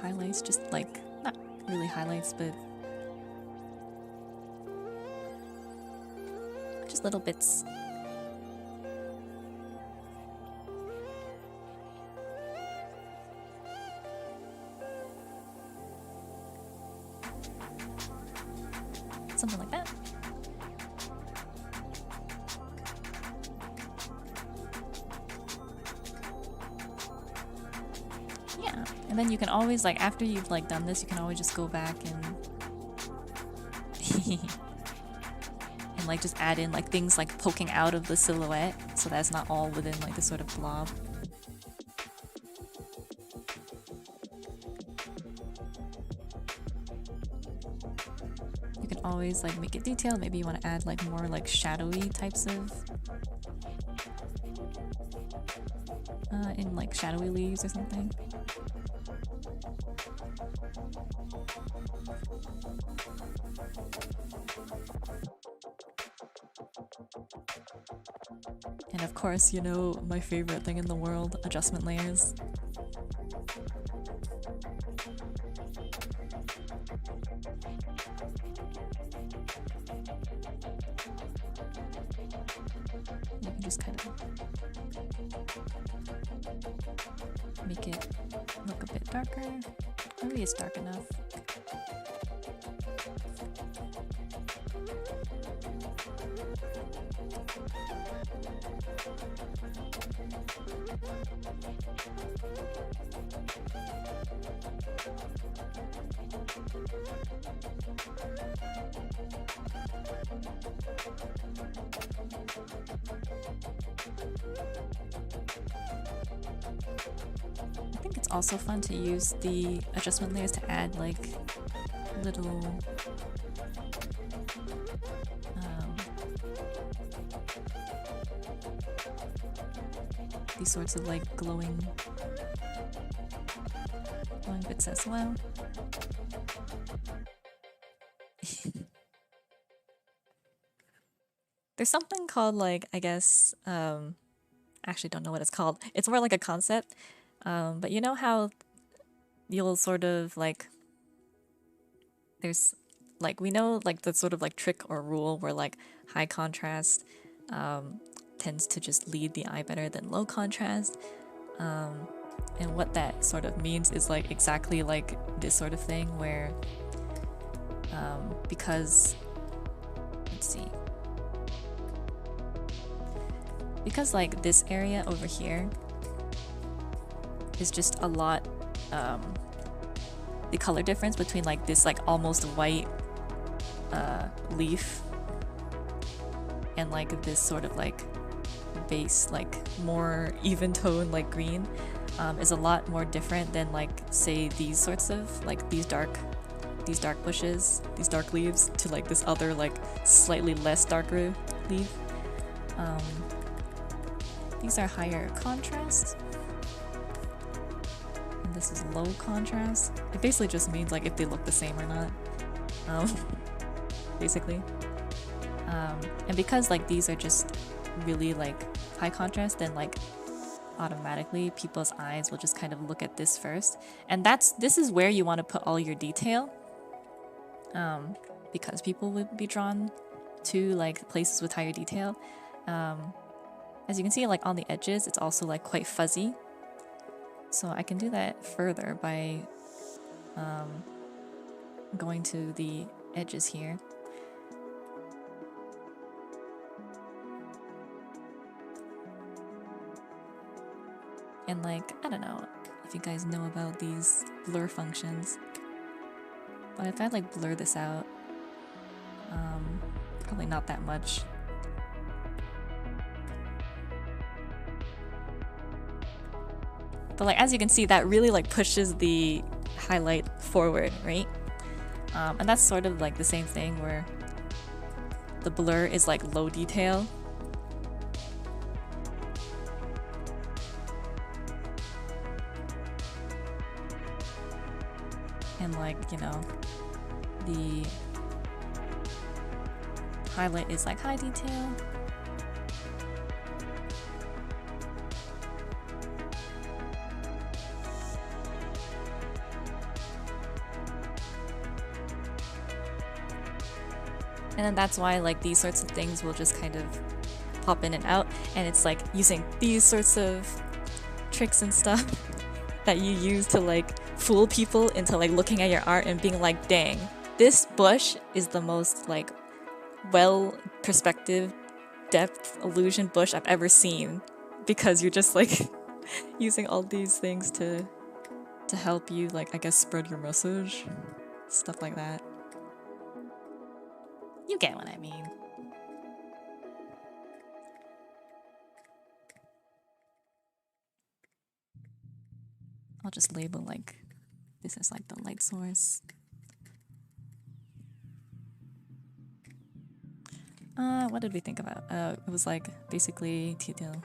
highlights, just like, not really highlights, but just little bits. Something like that. Yeah, and then you can always, like, after you've like done this, you can always just go back and and like just add in like things like poking out of the silhouette, so that's not all within like this sort of blob. You can always like make it detailed. Maybe you want to add like more like shadowy types of in like shadowy leaves or something. And of course, you know, my favorite thing in the world, adjustment layers. You can just kind of make it look a bit darker. Maybe it's dark enough. I think it's also fun to use the adjustment layers to add like little these sorts of like glowing bits as well. There's something called like, I guess, actually don't know what it's called. It's more like a concept. But you know how you'll sort of like, there's like, we know like the sort of like trick or rule where like high contrast tends to just lead the eye better than low contrast. And what that sort of means is like exactly like this sort of thing where because, let's see, because like this area over here is just a lot, the color difference between like this like almost white leaf and like this sort of like base like more even tone like green is a lot more different than like say these sorts of like these dark bushes, these dark leaves to like this other like slightly less darker leaf. These are higher contrast and this is low contrast. It basically just means like if they look the same or not, basically. And because like these are just really like high contrast, then like automatically people's eyes will just kind of look at this first, and this is where you want to put all your detail, because people would be drawn to like places with higher detail. As you can see, like on the edges, it's also like quite fuzzy, so I can do that further by going to the edges here. And like, I don't know if you guys know about these blur functions, but if I like blur this out, probably not that much. But like, as you can see, that really like pushes the highlight forward, right? And that's sort of like the same thing where the blur is like low detail. And like, you know, the highlight is like high detail. And then that's why like these sorts of things will just kind of pop in and out, and it's like using these sorts of tricks and stuff that you use to like fool people into like looking at your art and being like, dang, this bush is the most like well perspective depth illusion bush I've ever seen, because you're just like using all these things to help you like, I guess, spread your message, stuff like that. You get what I mean. I'll just label like this is like the light source. What did we think about? It was like basically detail.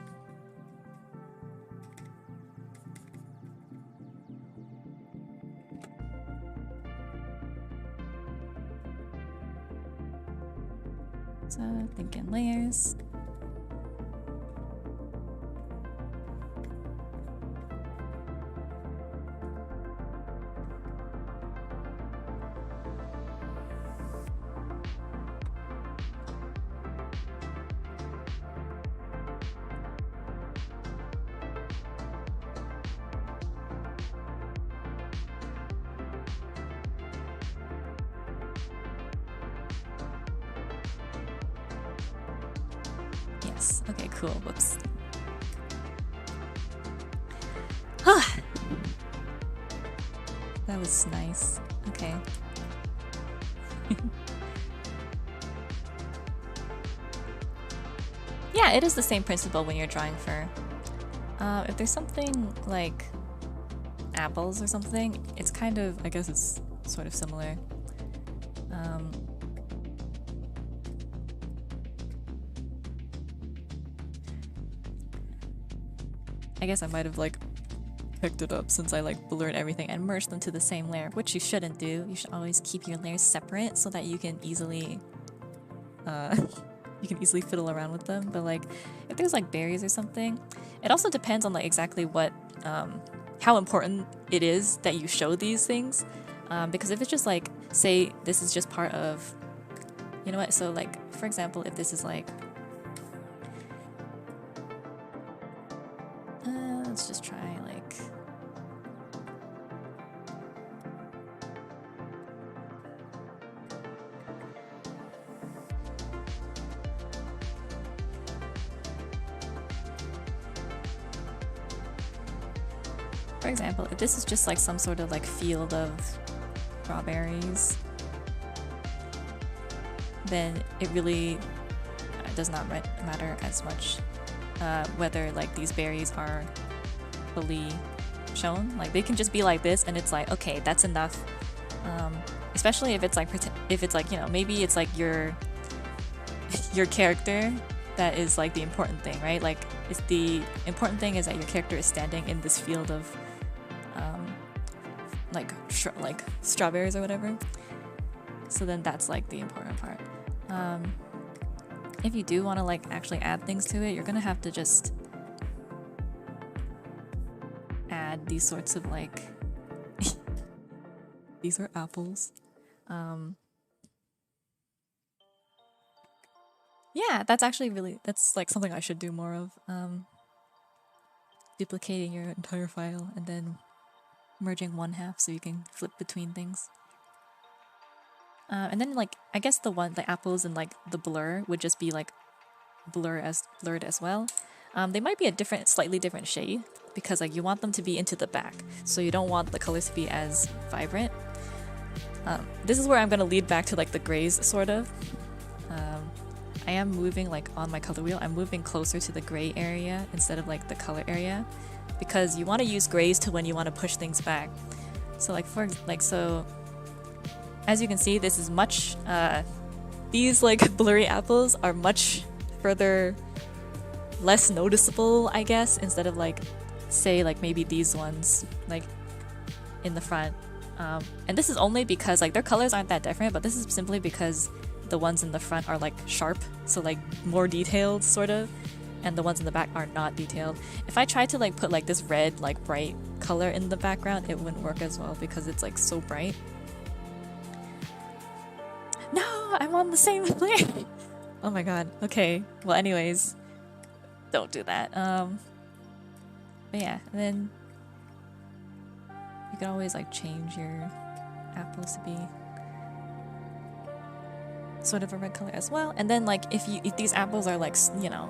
So thinking layers. nice. Okay, cool. Whoops. That was nice. Okay. Yeah, it is the same principle when you're drawing fur. If there's something like apples or something, it's kind of, I guess it's sort of similar. I guess I might have like picked it up since I like blurred everything and merged them to the same layer, which you shouldn't do. You should always keep your layers separate so that you can easily fiddle around with them. But like if there's like berries or something, it also depends on like exactly what how important it is that you show these things, because if it's just like, say this is just part of, you know what, so like for example, if this is like let's just try like for example, if this is just like some sort of like field of strawberries, then it really does not matter as much whether like these berries are fully shown. Like they can just be like this and it's like, okay, that's enough. Especially if it's like you know, maybe it's like your character that is like the important thing, right? Like it's the important thing is that your character is standing in this field of like strawberries or whatever. So then that's like the important part. If you do want to like actually add things to it, you're gonna have to just add these sorts of like these are apples. Yeah, that's actually that's like something I should do more of. Duplicating your entire file and then merging one half so you can flip between things. And then like I guess the apples and like the blur would just be like blurred as well. They might be a slightly different shade because like you want them to be into the back, so you don't want the colors to be as vibrant. This is where I'm gonna lead back to like the grays sort of. I am moving like on my color wheel. I'm moving closer to the gray area instead of like the color area, because you want to use grays to when you want to push things back. So like so as you can see, this is much these like blurry apples are much further less noticeable, I guess, instead of like say like maybe these ones like in the front. And this is only because like their colors aren't that different, but this is simply because the ones in the front are like sharp, so like more detailed sort of, and the ones in the back are not detailed. If I tried to like put like this red like bright color in the background, it wouldn't work as well because it's like so bright. No, I'm on the same layer. Oh my god. Okay. Well, anyways, don't do that. But yeah, and then you can always like change your apples to be sort of a red color as well. And then like if these apples are like, you know,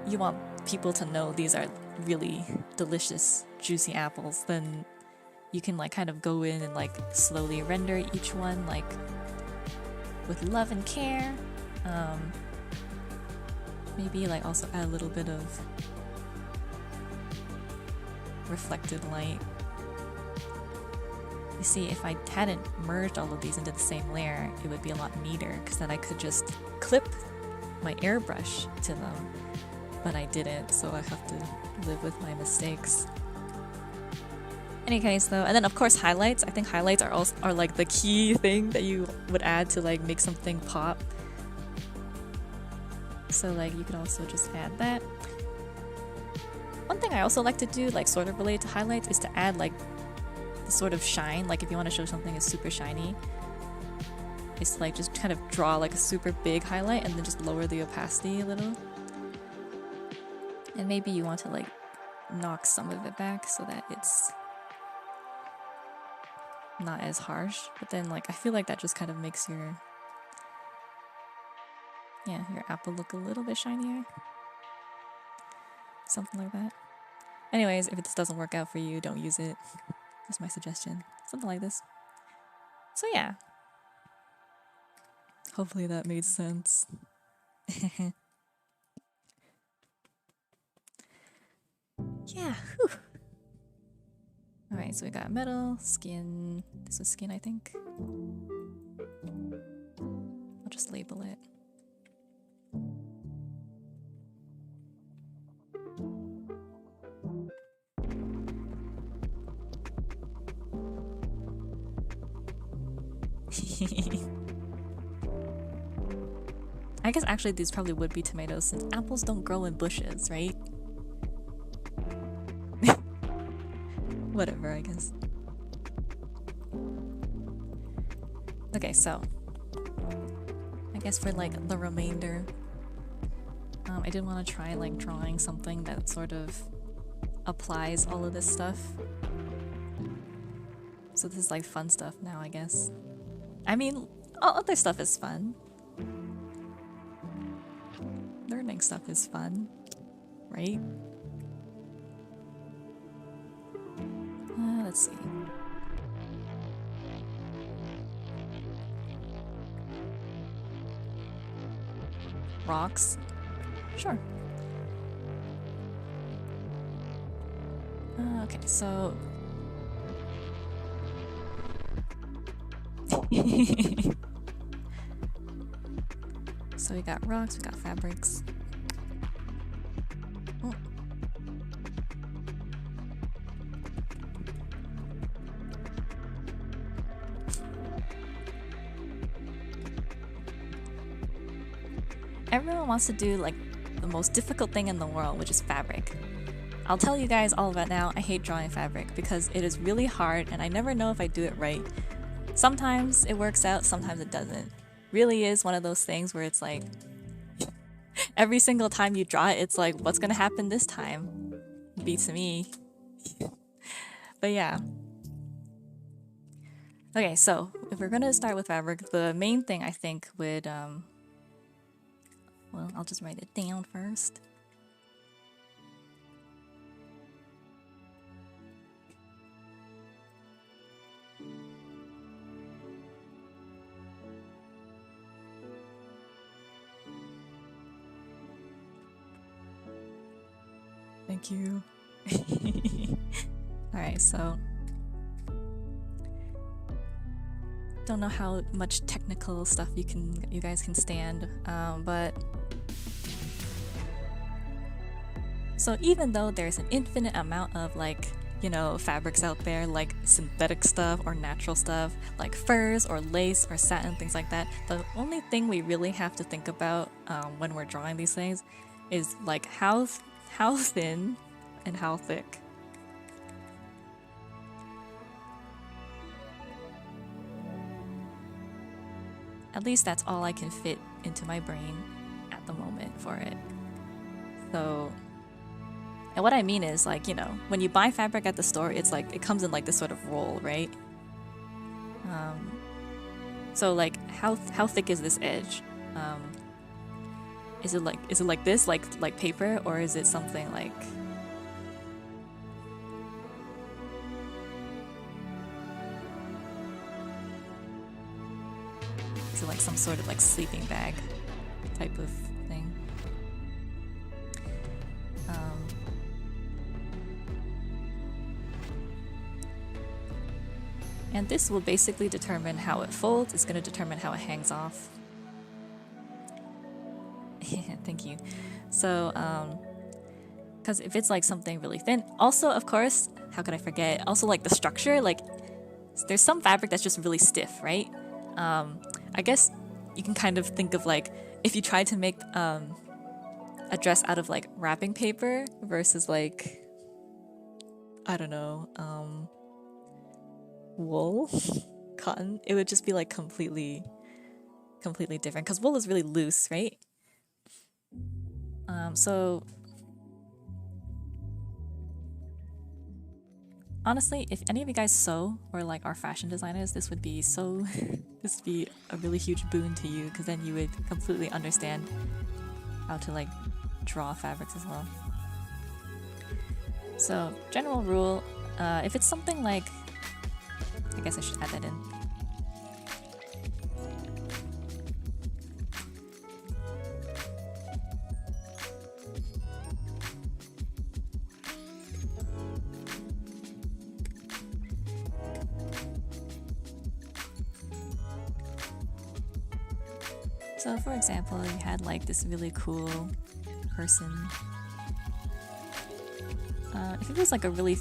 you want people to know these are really delicious juicy apples, then you can like kind of go in and like slowly render each one like with love and care. Maybe like also add a little bit of reflected light. You see, if I hadn't merged all of these into the same layer, it would be a lot neater, because then I could just clip my airbrush to them, but I didn't, so I have to live with my mistakes. Any case though, and then of course highlights. I think highlights are like the key thing that you would add to like make something pop. So like you could also just add that. One thing I also like to do, like sort of related to highlights, is to add like the sort of shine. Like if you want to show something is super shiny, is to like just kind of draw like a super big highlight and then just lower the opacity a little. And maybe you want to like knock some of it back so that it's not as harsh, but then like I feel like that just kind of makes your apple look a little bit shinier. something like that. Anyways, if this doesn't work out for you, don't use it. That's my suggestion. Something like this. So yeah. Hopefully that made sense. Yeah. Whew. Alright, so we got metal, skin. This was skin, I think. I'll just label it. I guess actually these probably would be tomatoes since apples don't grow in bushes, right? Whatever, I guess. Okay, so I guess for like the remainder, I did want to try like drawing something that sort of applies all of this stuff. So this is like fun stuff now, I guess. I mean, all other stuff is fun. Learning stuff is fun, right? Let's see. Rocks? Sure. Okay, so... So we got rocks, we got fabrics. Oh. Everyone wants to do like the most difficult thing in the world, which is fabric. I'll tell you guys all about now, I hate drawing fabric because it is really hard and I never know if I do it right. Sometimes it works out, sometimes it doesn't. Really is one of those things where it's like every single time you draw it, it's like, what's gonna happen this time? Beats me. But yeah. Okay, so if we're gonna start with fabric, the main thing I think would well, I'll just write it down first. Thank you. Alright, so don't know how much technical stuff you guys can stand, but so even though there's an infinite amount of like, you know, fabrics out there, like synthetic stuff or natural stuff, like furs or lace or satin, things like that, the only thing we really have to think about when we're drawing these things is like how thin and how thick. At least that's all I can fit into my brain at the moment for it. So, and what I mean is like, you know, when you buy fabric at the store, it's like, it comes in like this sort of roll, right? So like, how thick is this edge? Is it like this, like paper, or is it something like? Is it like some sort of like sleeping bag type of thing? And this will basically determine how it folds. It's going to determine how it hangs off. Thank you. So, because if it's like something really thin, also, of course, how could I forget? Also, like the structure, like there's some fabric that's just really stiff, right? I guess you can kind of think of like if you try to make a dress out of like wrapping paper versus like, I don't know, wool, cotton, it would just be like completely different because wool is really loose, right? So honestly, if any of you guys sew or like are fashion designers, this would be this would be a really huge boon to you because then you would completely understand how to like draw fabrics as well. So general rule, if it's something like, I guess I should add that in. So for example, you had like this really cool person. If it was like a really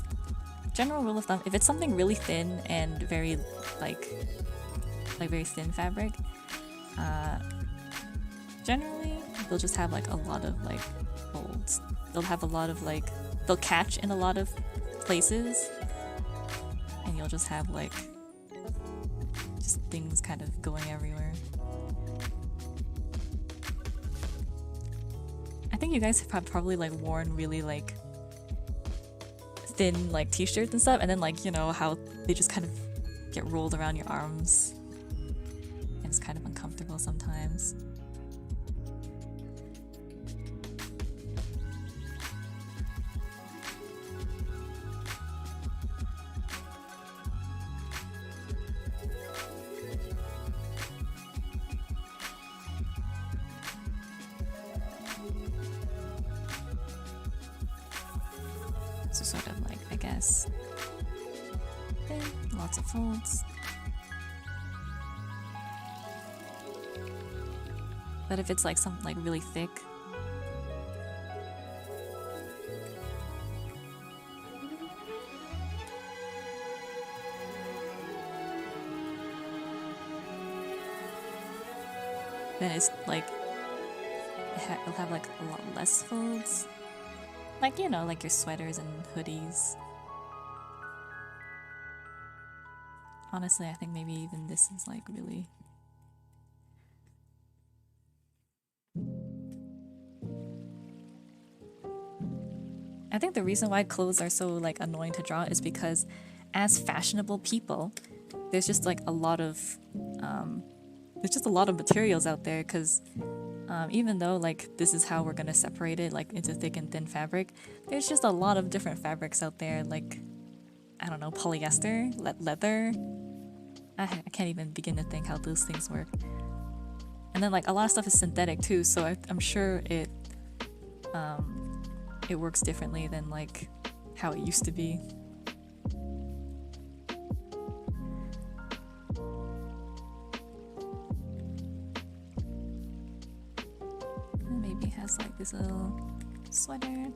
general rule of thumb, if it's something really thin and very like very thin fabric, generally they'll just have like a lot of like folds. They'll have a lot of like, they'll catch in a lot of places, and you'll just have like just things kind of going everywhere. I think you guys have probably like worn really like thin like t-shirts and stuff, and then like, you know how they just kind of get rolled around your arms and it's kind of uncomfortable sometimes. So sort of like, I guess, thin, lots of folds. But if it's like something like really thick, then it's like, it'll have like a lot less folds. Like, you know, like your sweaters and hoodies. Honestly, I think maybe even this is like really... I think the reason why clothes are so like annoying to draw is because as fashionable people, there's just like a lot of materials out there, because even though like this is how we're gonna separate it like into thick and thin fabric, there's just a lot of different fabrics out there, like, I don't know, polyester, leather. I can't even begin to think how those things work. And then like a lot of stuff is synthetic too, so I'm sure it works differently than like how it used to be. And maybe it has like this little sweater.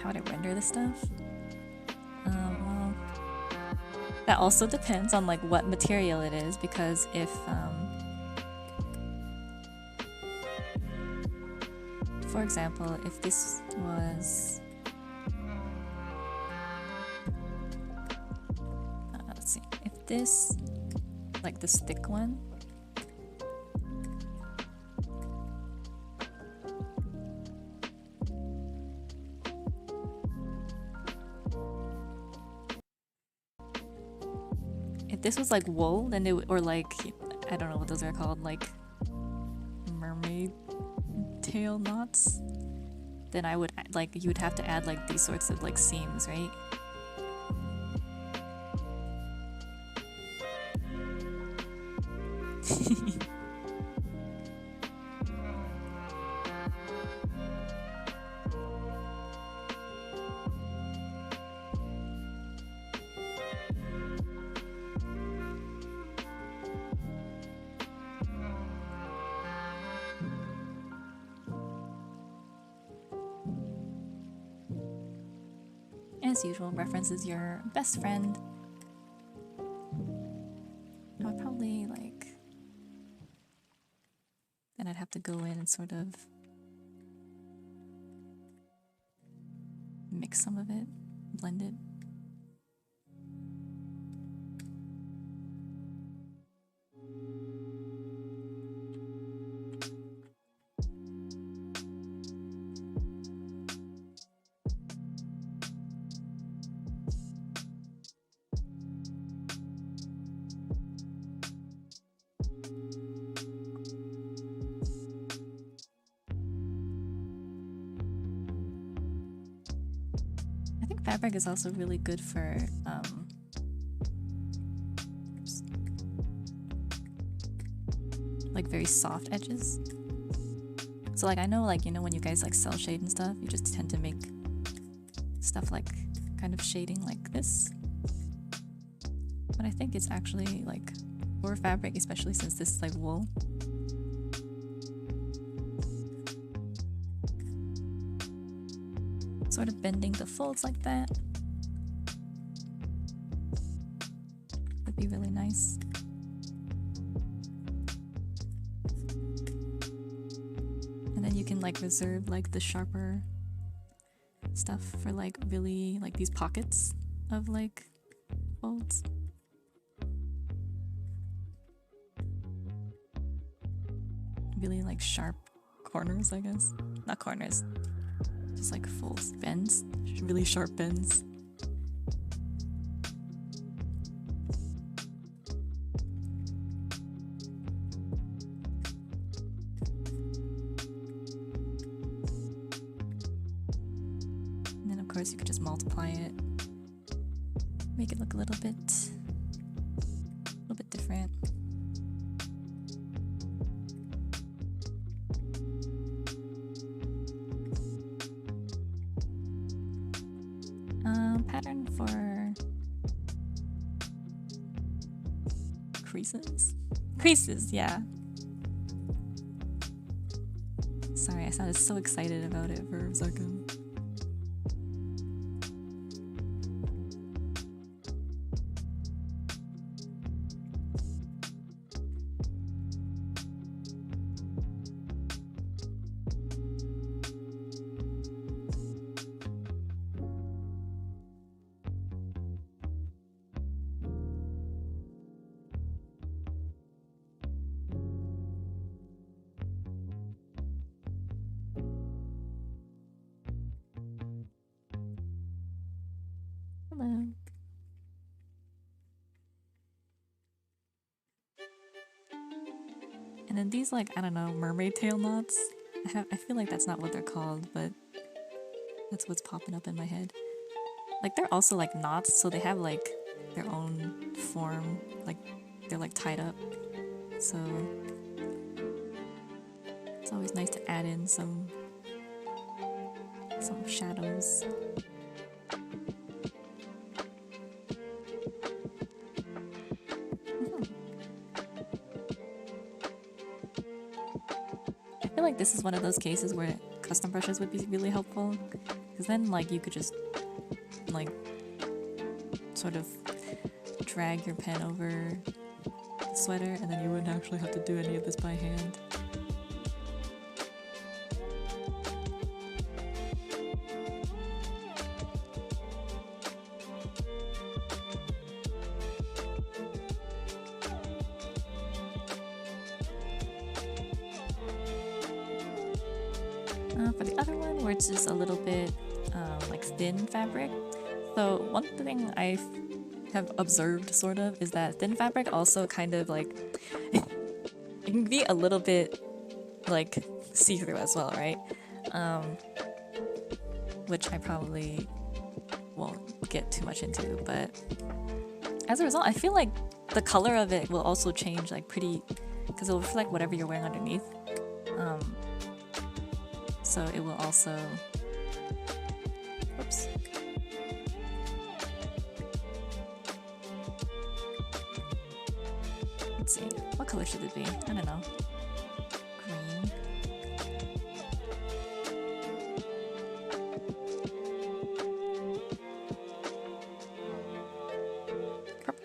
How would I render this stuff? Well, that also depends on like what material it is, because if for example, if this was let's see, if this, like this thick one, if this was like wool, then it would, or like, I don't know what those are called, like mermaid tail knots, then I would like, you would have to add like these sorts of like seams, right? As usual, references your best friend. I would probably like, then I'd have to go in and sort of mix some of it, blend it. think fabric is also really good for like very soft edges. So like I know, like, you know, when you guys like cell shade and stuff, you just tend to make stuff like kind of shading like this. But I think it's actually like for fabric, especially since this is like wool, sort of bending the folds like that would be really nice. And then you can like reserve like the sharper stuff for like really like these pockets of like folds. Really like sharp corners, I guess. Not corners, just like folds, bends, really sharp bends. And then of course you could just multiply it, make it look a little bit different. Pattern for creases, yeah. Sorry, I sounded so excited about it for a second. Hello. And then these, like, I don't know, mermaid tail knots. I feel like that's not what they're called, but that's what's popping up in my head. Like, they're also like knots, so they have like their own form. Like, they're like tied up. So it's always nice to add in some shadows. I feel like this is one of those cases where custom brushes would be really helpful, because then like you could just like sort of drag your pen over the sweater, and then you wouldn't actually have to do any of this by hand. For the other one, where it's just a little bit like thin fabric. So one thing I have observed sort of is that thin fabric also kind of like it can be a little bit like see-through as well, right? Which I probably won't get too much into, but as a result, I feel like the color of it will also change like pretty, because it will reflect whatever you're wearing underneath. So it will also, whoops. Let's see, what color should it be? I don't know. Green. Purple.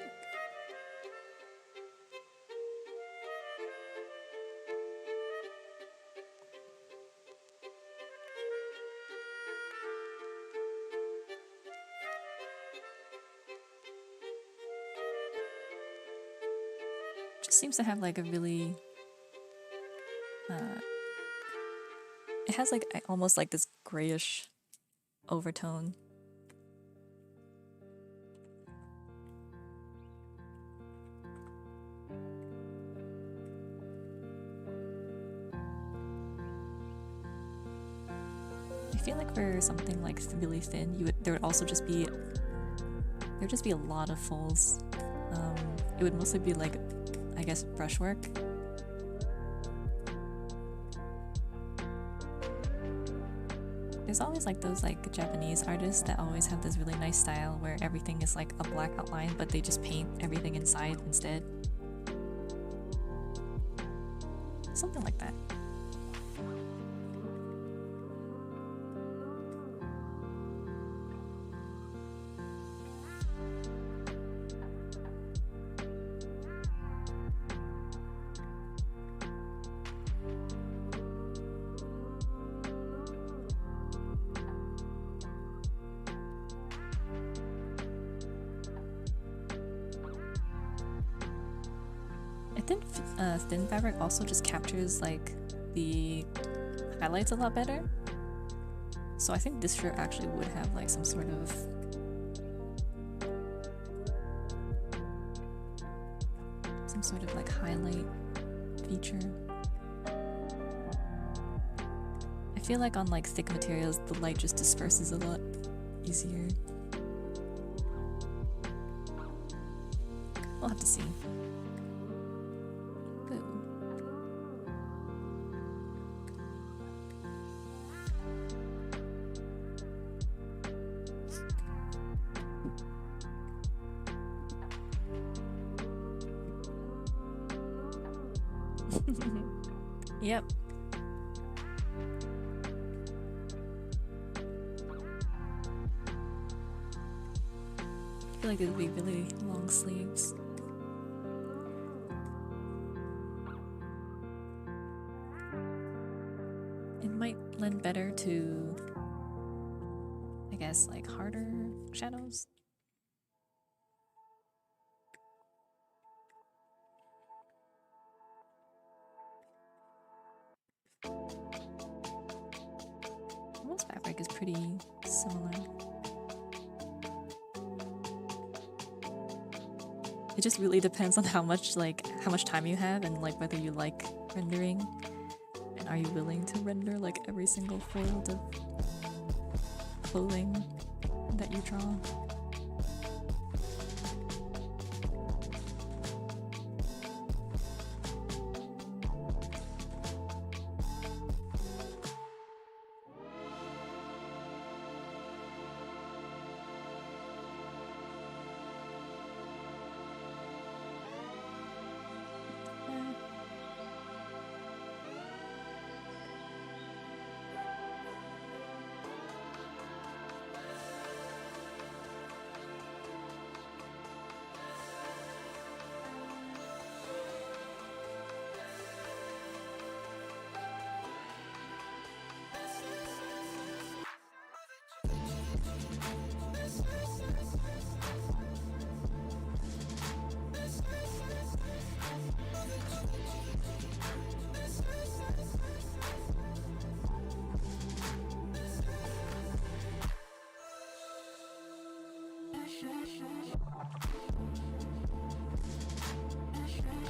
Just seems to have like a really it has like almost like this grayish overtone. I feel like for something like really thin, there would also just be a lot of folds. It would mostly be like, I guess, brushwork. There's always like those like Japanese artists that always have this really nice style where everything is like a black outline, but they just paint everything inside instead. Something like that. I think thin fabric also just captures like the highlights a lot better. So I think this shirt actually would have like some sort of like highlight feature. I feel like on like thick materials the light just disperses a lot easier. We'll have to see. Yep. I feel like it would be really long sleeves. It might blend better to, I guess, like harder shadows. Most fabric is pretty similar. It just really depends on how much time you have and like whether you like rendering, and are you willing to render like every single fold of clothing that you draw.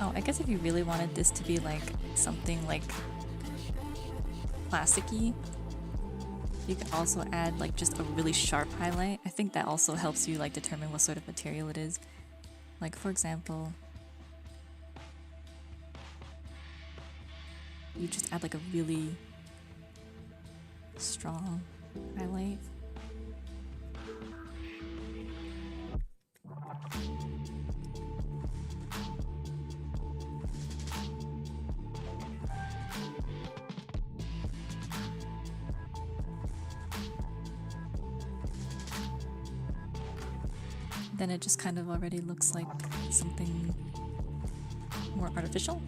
Oh, I guess if you really wanted this to be like something like plasticky, you could also add like just a really sharp highlight. I think that also helps you like determine what sort of material it is. Like for example, you just add like a really strong highlight. Then it just kind of already looks like something more artificial.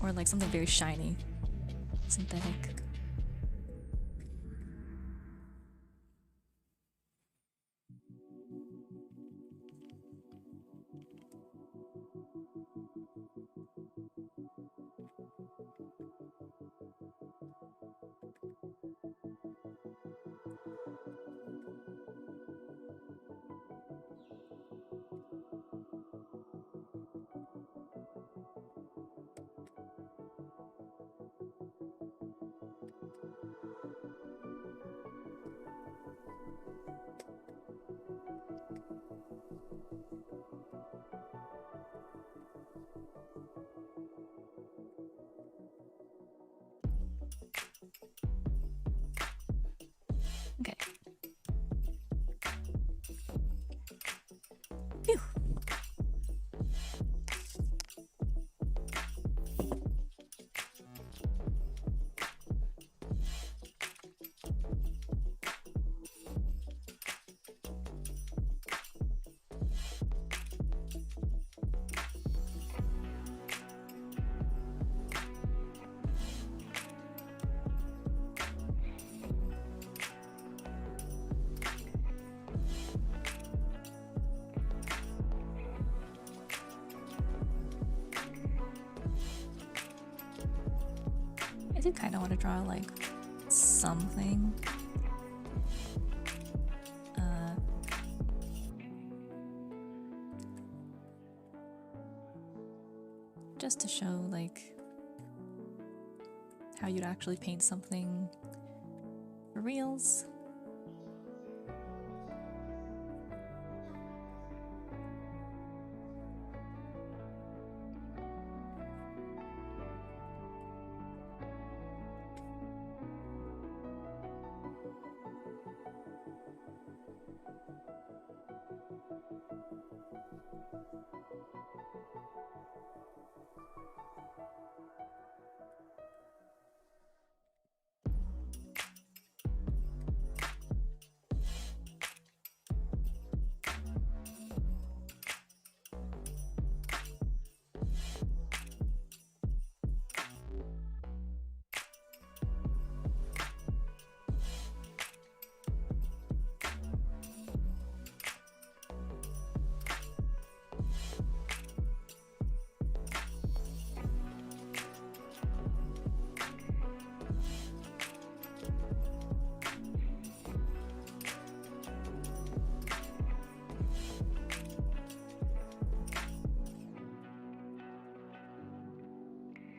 Or like something very shiny, synthetic. do kind of want to draw like something. Just to show like how you'd actually paint something for reals.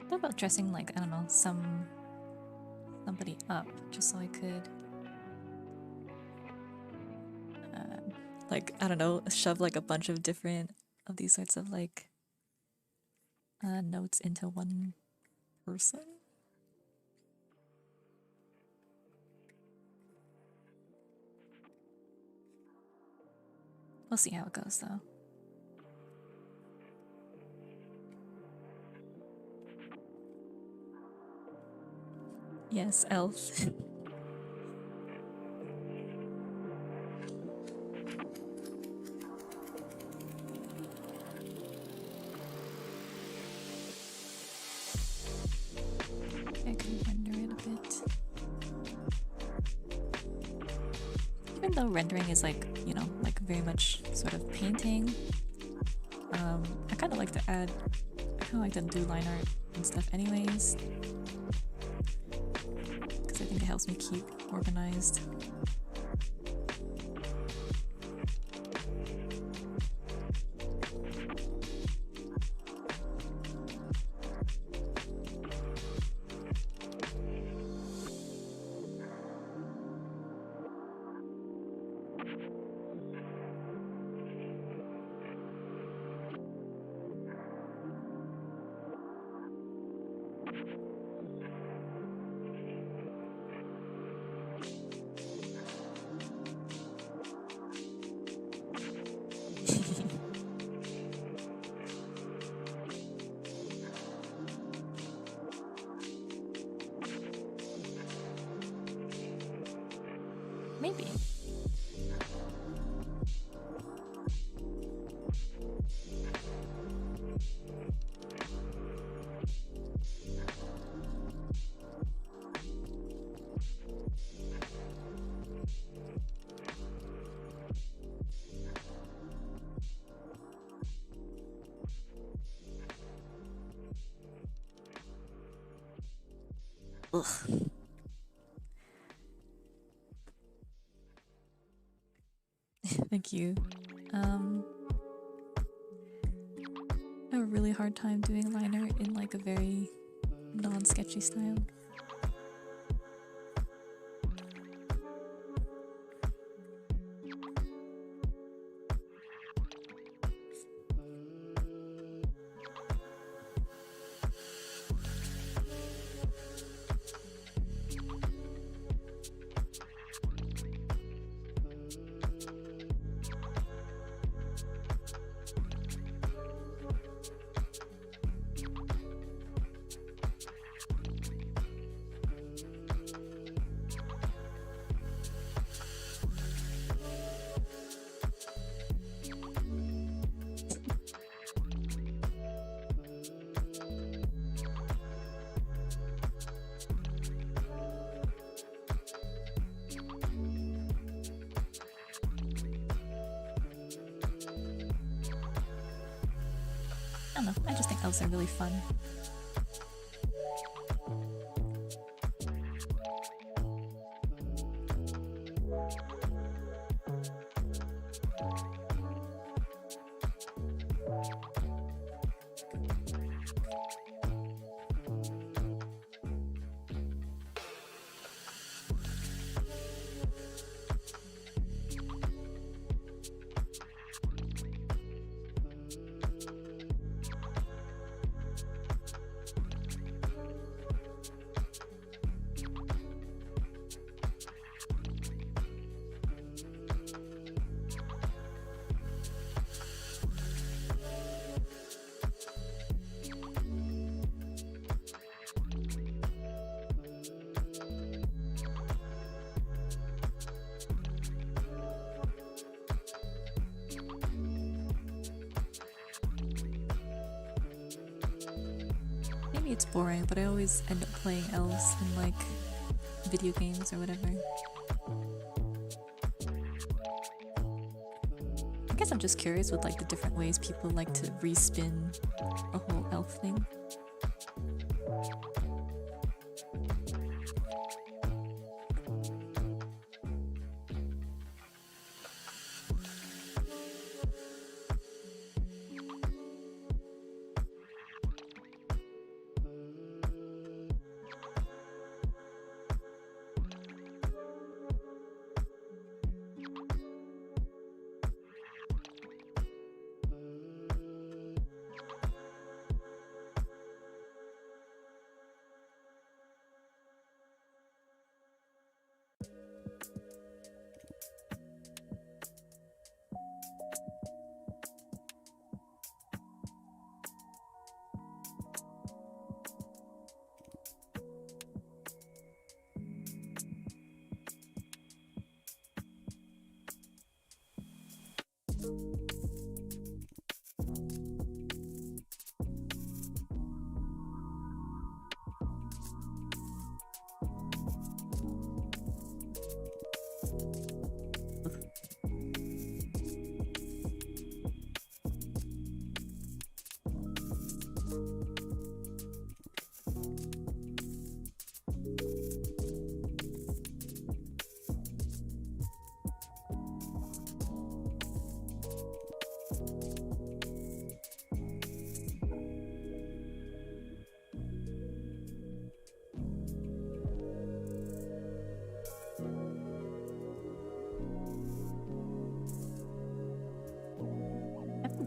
What about dressing like, I don't know, somebody up just so I could like, I don't know, shove like a bunch of different of these sorts of like notes into one person? We'll see how it goes though. Yes, elf. I can render it a bit. Even though rendering is like, you know, like very much sort of painting, I kind of like to add, I kind of like to do line art and stuff anyways. I think it helps me keep organized. Maybe. Ugh. Thank you. I have a really hard time doing line art in like a very non-sketchy style. I don't know, I just think elves are really fun. maybe it's boring, but I always end up playing elves in like video games or whatever. I guess I'm just curious with like the different ways people like to respin a whole elf thing.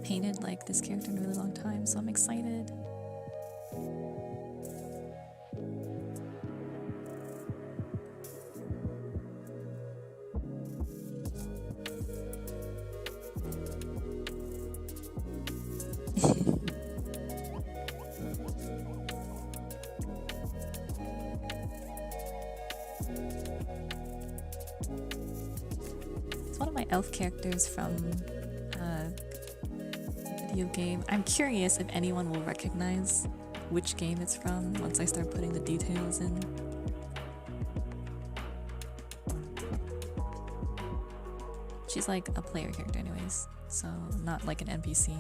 Painted like this character in a really long time, so I'm excited. It's one of my elf characters from game. I'm curious if anyone will recognize which game it's from once I start putting the details in. She's like a player character anyways, so not like an NPC.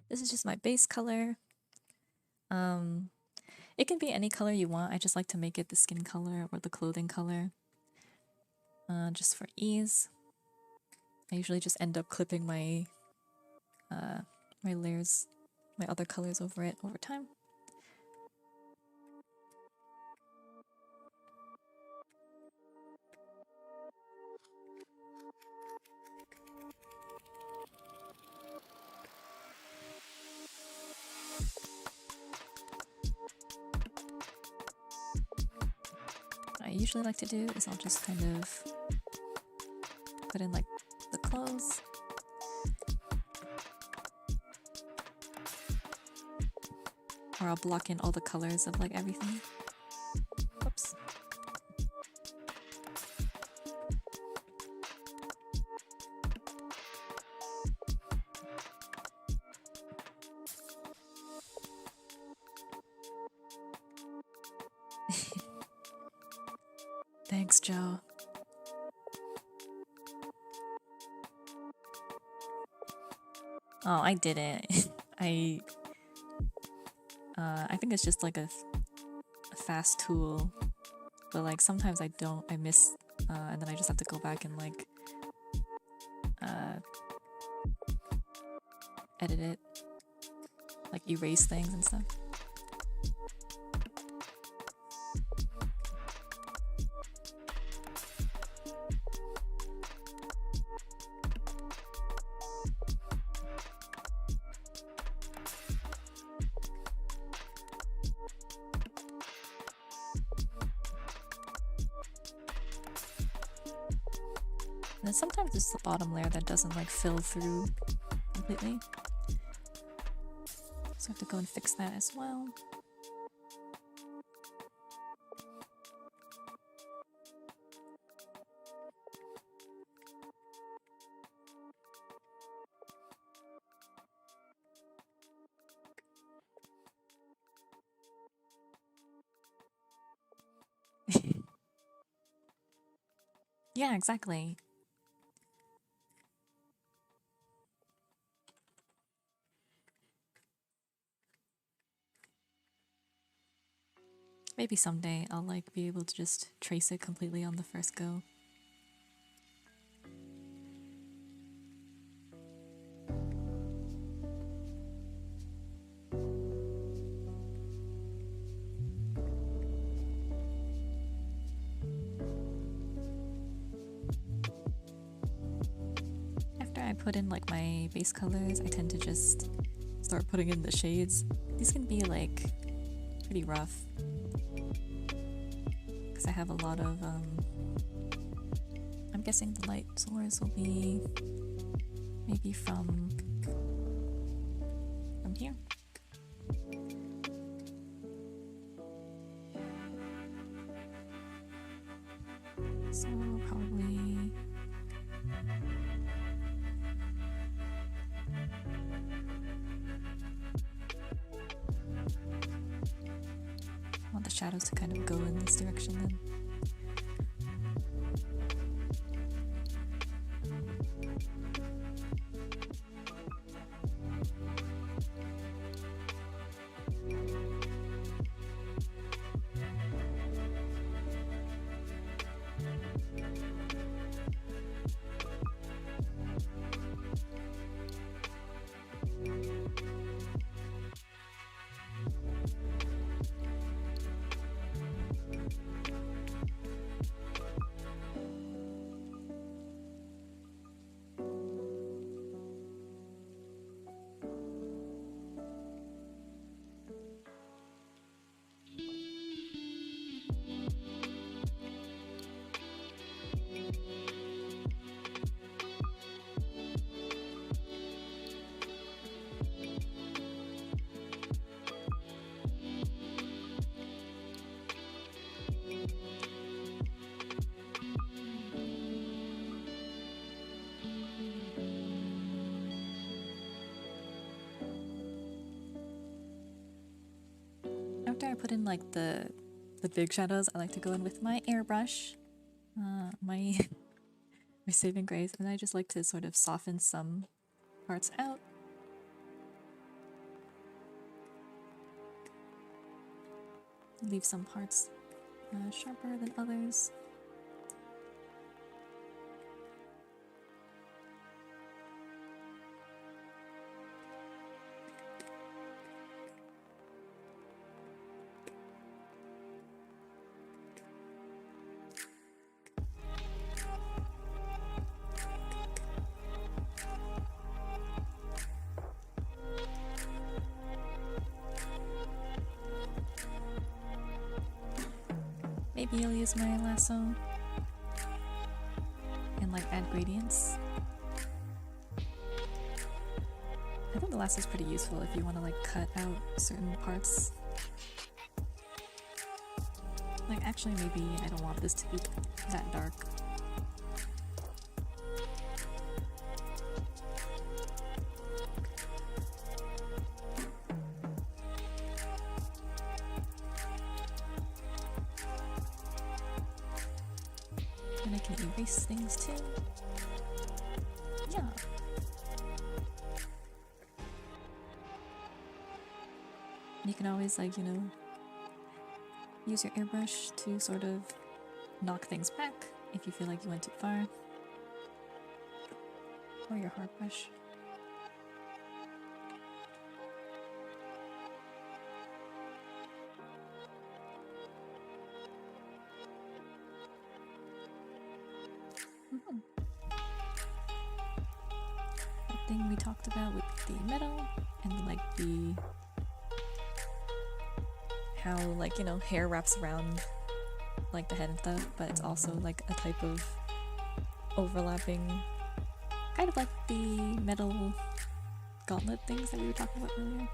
This is just my base color. It can be any color you want. I just like to make it the skin color or the clothing color. Just for ease. I usually just end up clipping my my layers, my other colors over it over time. What I usually like to do is I'll just kind of put in like the clothes. Or I'll block in all the colors of like everything. Whoops. Thanks, Joe. Oh, I didn't. I think it's just like a fast tool, but like sometimes I don't, I miss, and then I just have to go back and like edit it, like erase things and stuff. And then sometimes it's the bottom layer that doesn't like fill through completely. So I have to go and fix that as well. Yeah, exactly. Maybe someday I'll like be able to just trace it completely on the first go. After I put in like my base colors, I tend to just start putting in the shades. These can be like pretty rough because I have a lot of I'm guessing the light source will be maybe from here. So probably I want the shadows to kind of go in this direction then. After I put in like the big shadows, I like to go in with my airbrush, my my saving grace, and I just like to sort of soften some parts out. Leave some parts sharper than others. Maybe I'll use my lasso and like add gradients. I think the lasso is pretty useful if you want to like cut out certain parts. Like actually maybe I don't want this to be that dark. And I can erase things too. Yeah. You can always like, you know, use your airbrush to sort of knock things back if you feel like you went too far. Or your hard brush. That thing we talked about with the metal and like the how like, you know, hair wraps around like the head and stuff, but it's also like a type of overlapping, kind of like the metal gauntlet things that we were talking about earlier.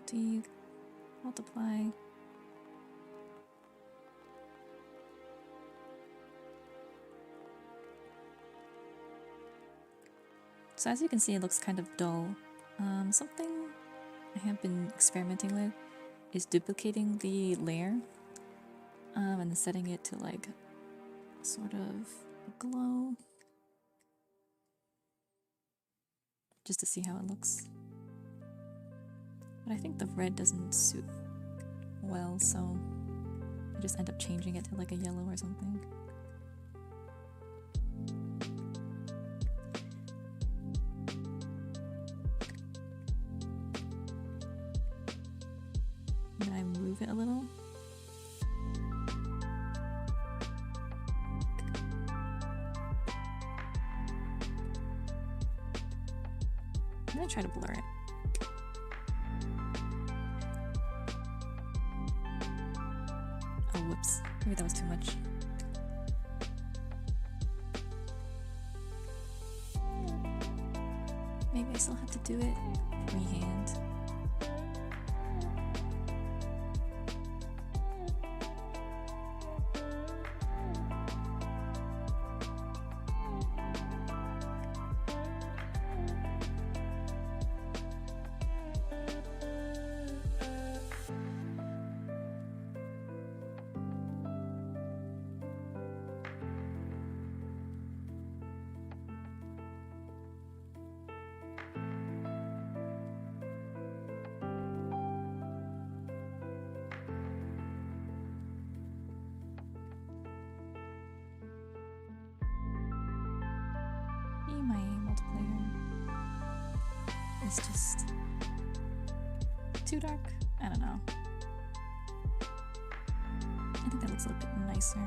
to multiply. So as you can see, it looks kind of dull. Something I have been experimenting with is duplicating the layer and then setting it to like sort of a glow, just to see how it looks. But I think the red doesn't suit well, so I just end up changing it to like a yellow or something. And then I move it a little. I'm gonna try to blur it. Oh, whoops. Maybe that was too much. Maybe I still have to do it freehand. My multiplayer is just too dark. I don't know. I think that looks a little bit nicer.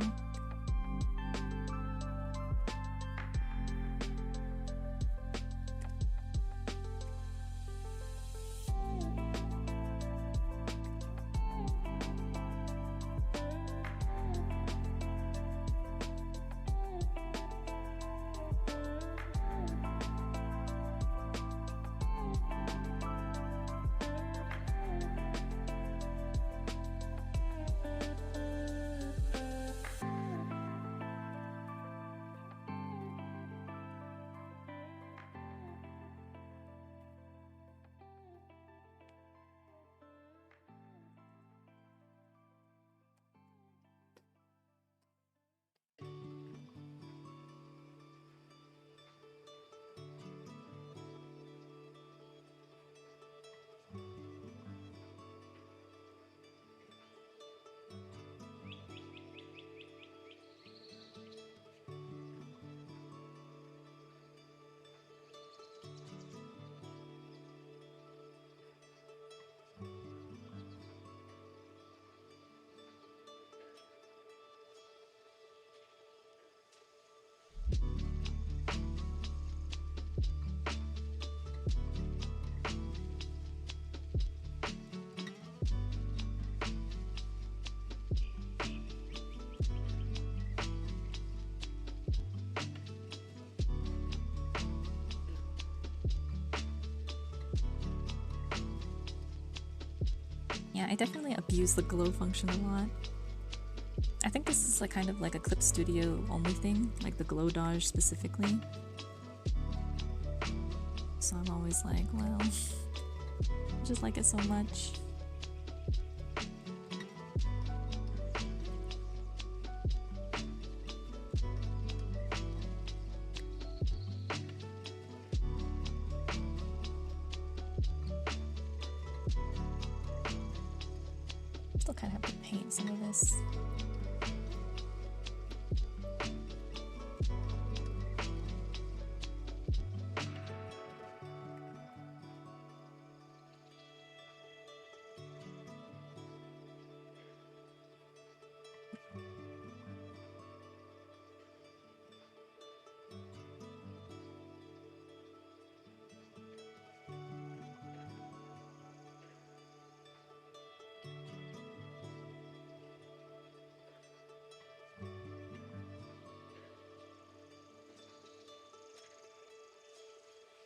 Yeah, I definitely abuse the glow function a lot. I think this is like kind of like a Clip Studio only thing, like the glow dodge specifically. So I'm always like, well, I just like it so much. Still kind of have to paint some of this.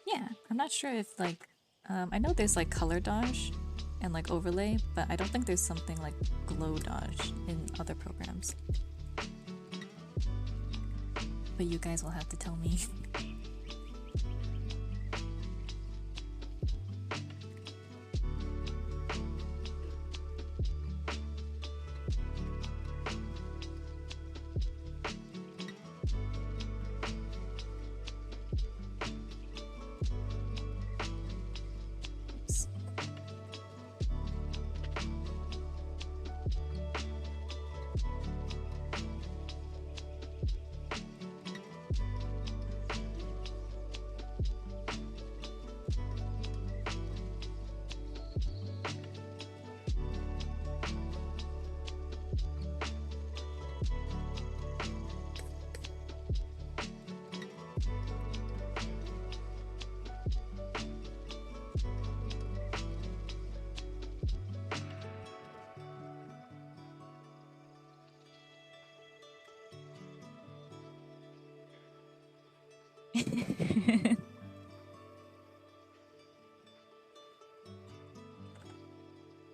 Yeah, I'm not sure if like I know there's like color dodge and like overlay, but I don't think there's something like glow dodge in other programs. But you guys will have to tell me.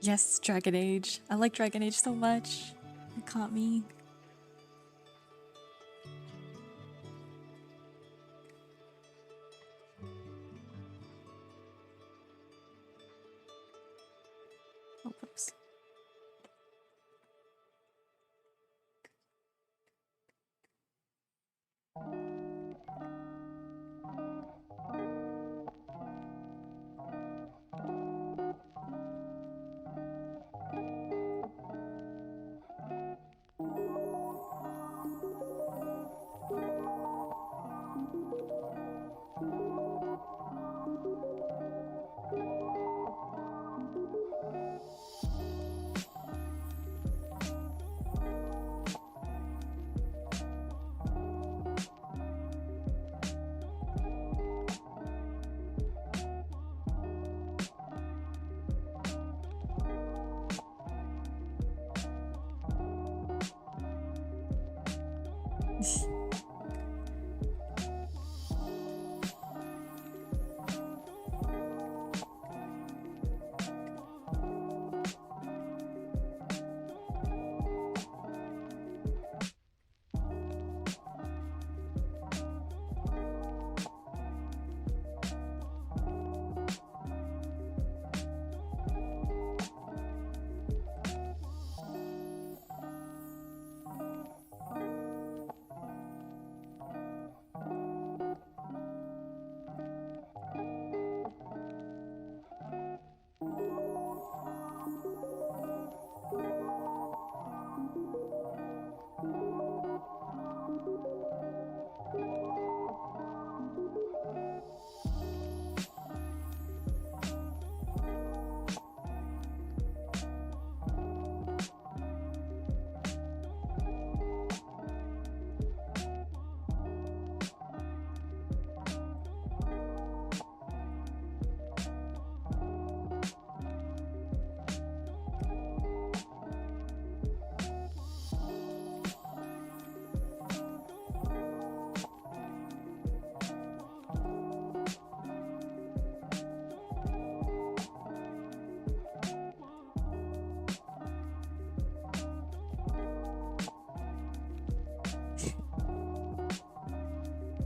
Yes, Dragon Age. I like Dragon Age so much. It caught me. Oh, whoops.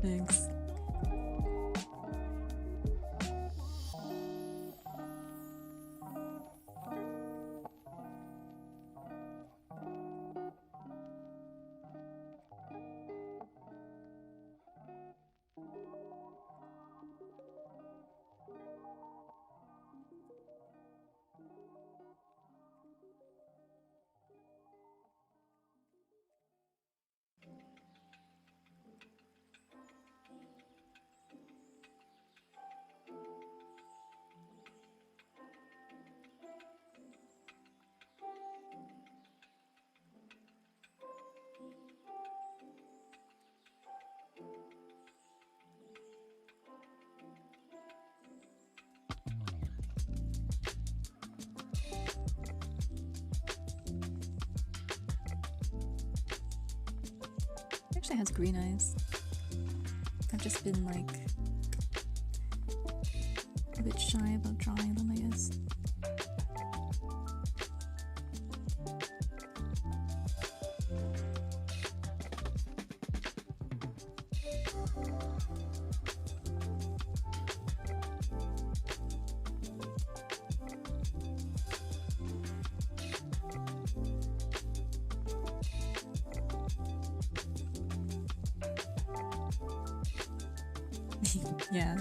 Thanks. Actually has green eyes. I've just been like a bit shy about drawing them, I guess. Yeah.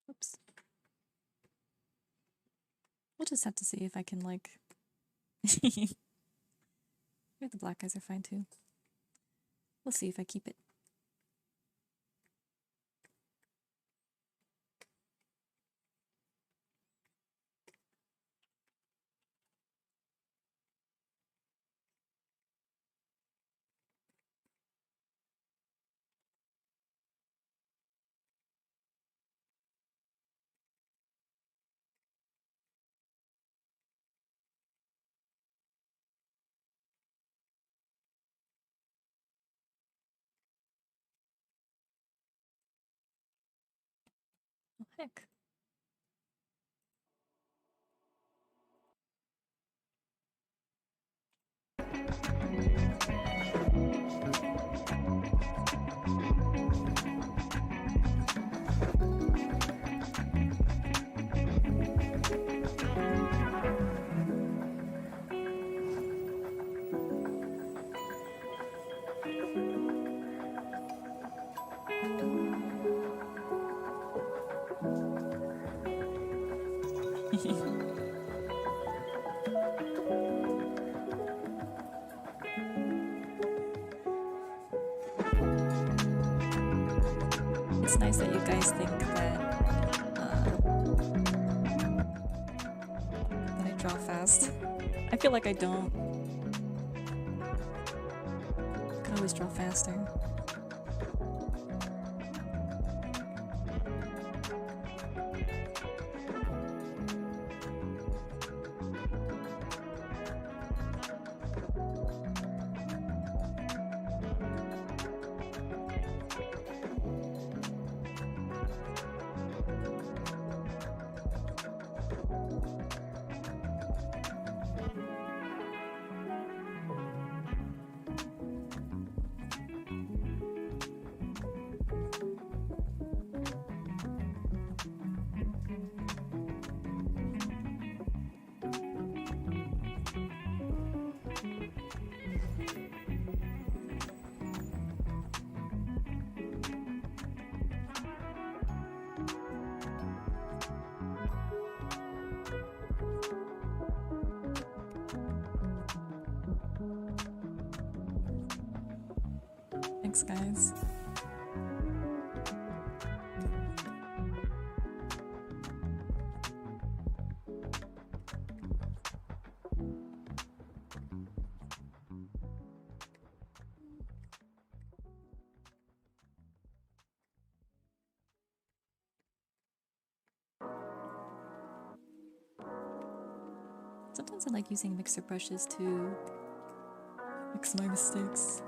Oops. We'll just have to see if I can, like... Maybe the black guys are fine too. We'll see if I keep it. Oh, heck. It's nice that you guys think that I draw fast. I feel like I don't. I could always draw faster. Thanks, guys. Sometimes I like using mixer brushes to fix my mistakes.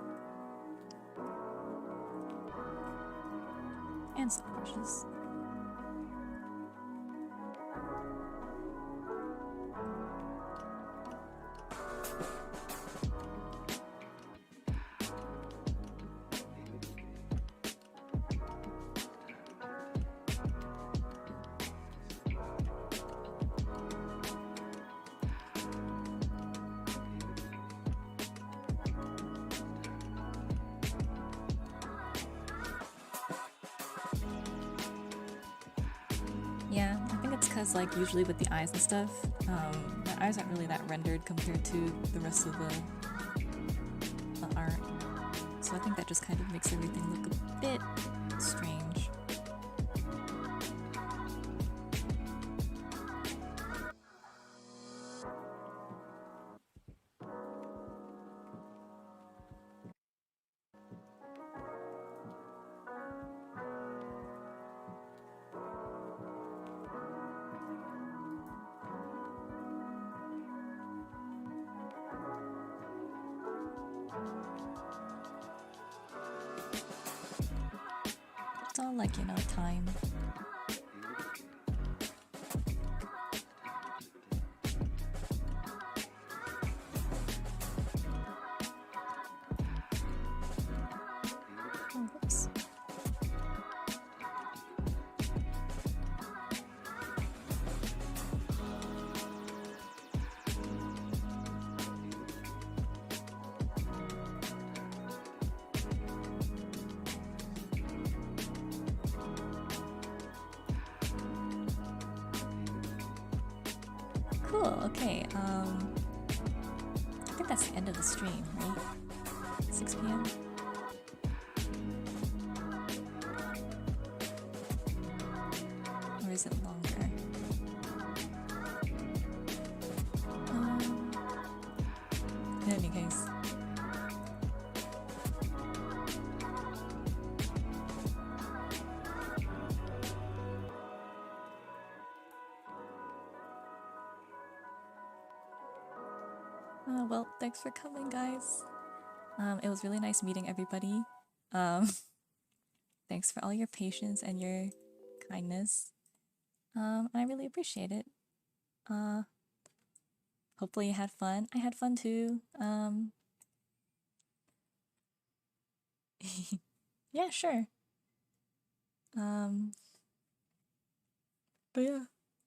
And soft brushes. Yeah, I think it's because like usually with the eyes and stuff, my eyes aren't really that rendered compared to the rest of the art. So I think that just kind of makes everything look a bit strange. It's all like, you know, time. Oh, whoops. Cool, okay, I think that's the end of the stream, right? 6 p.m? Or is it longer? In any case. Well, thanks for coming, guys. It was really nice meeting everybody. Thanks for all your patience and your kindness. I really appreciate it. Hopefully you had fun. I had fun too. Yeah, sure. But yeah,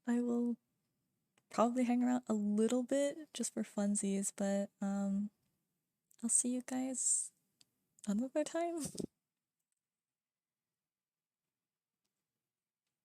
I will probably hang around a little bit just for funsies, but I'll see you guys another time.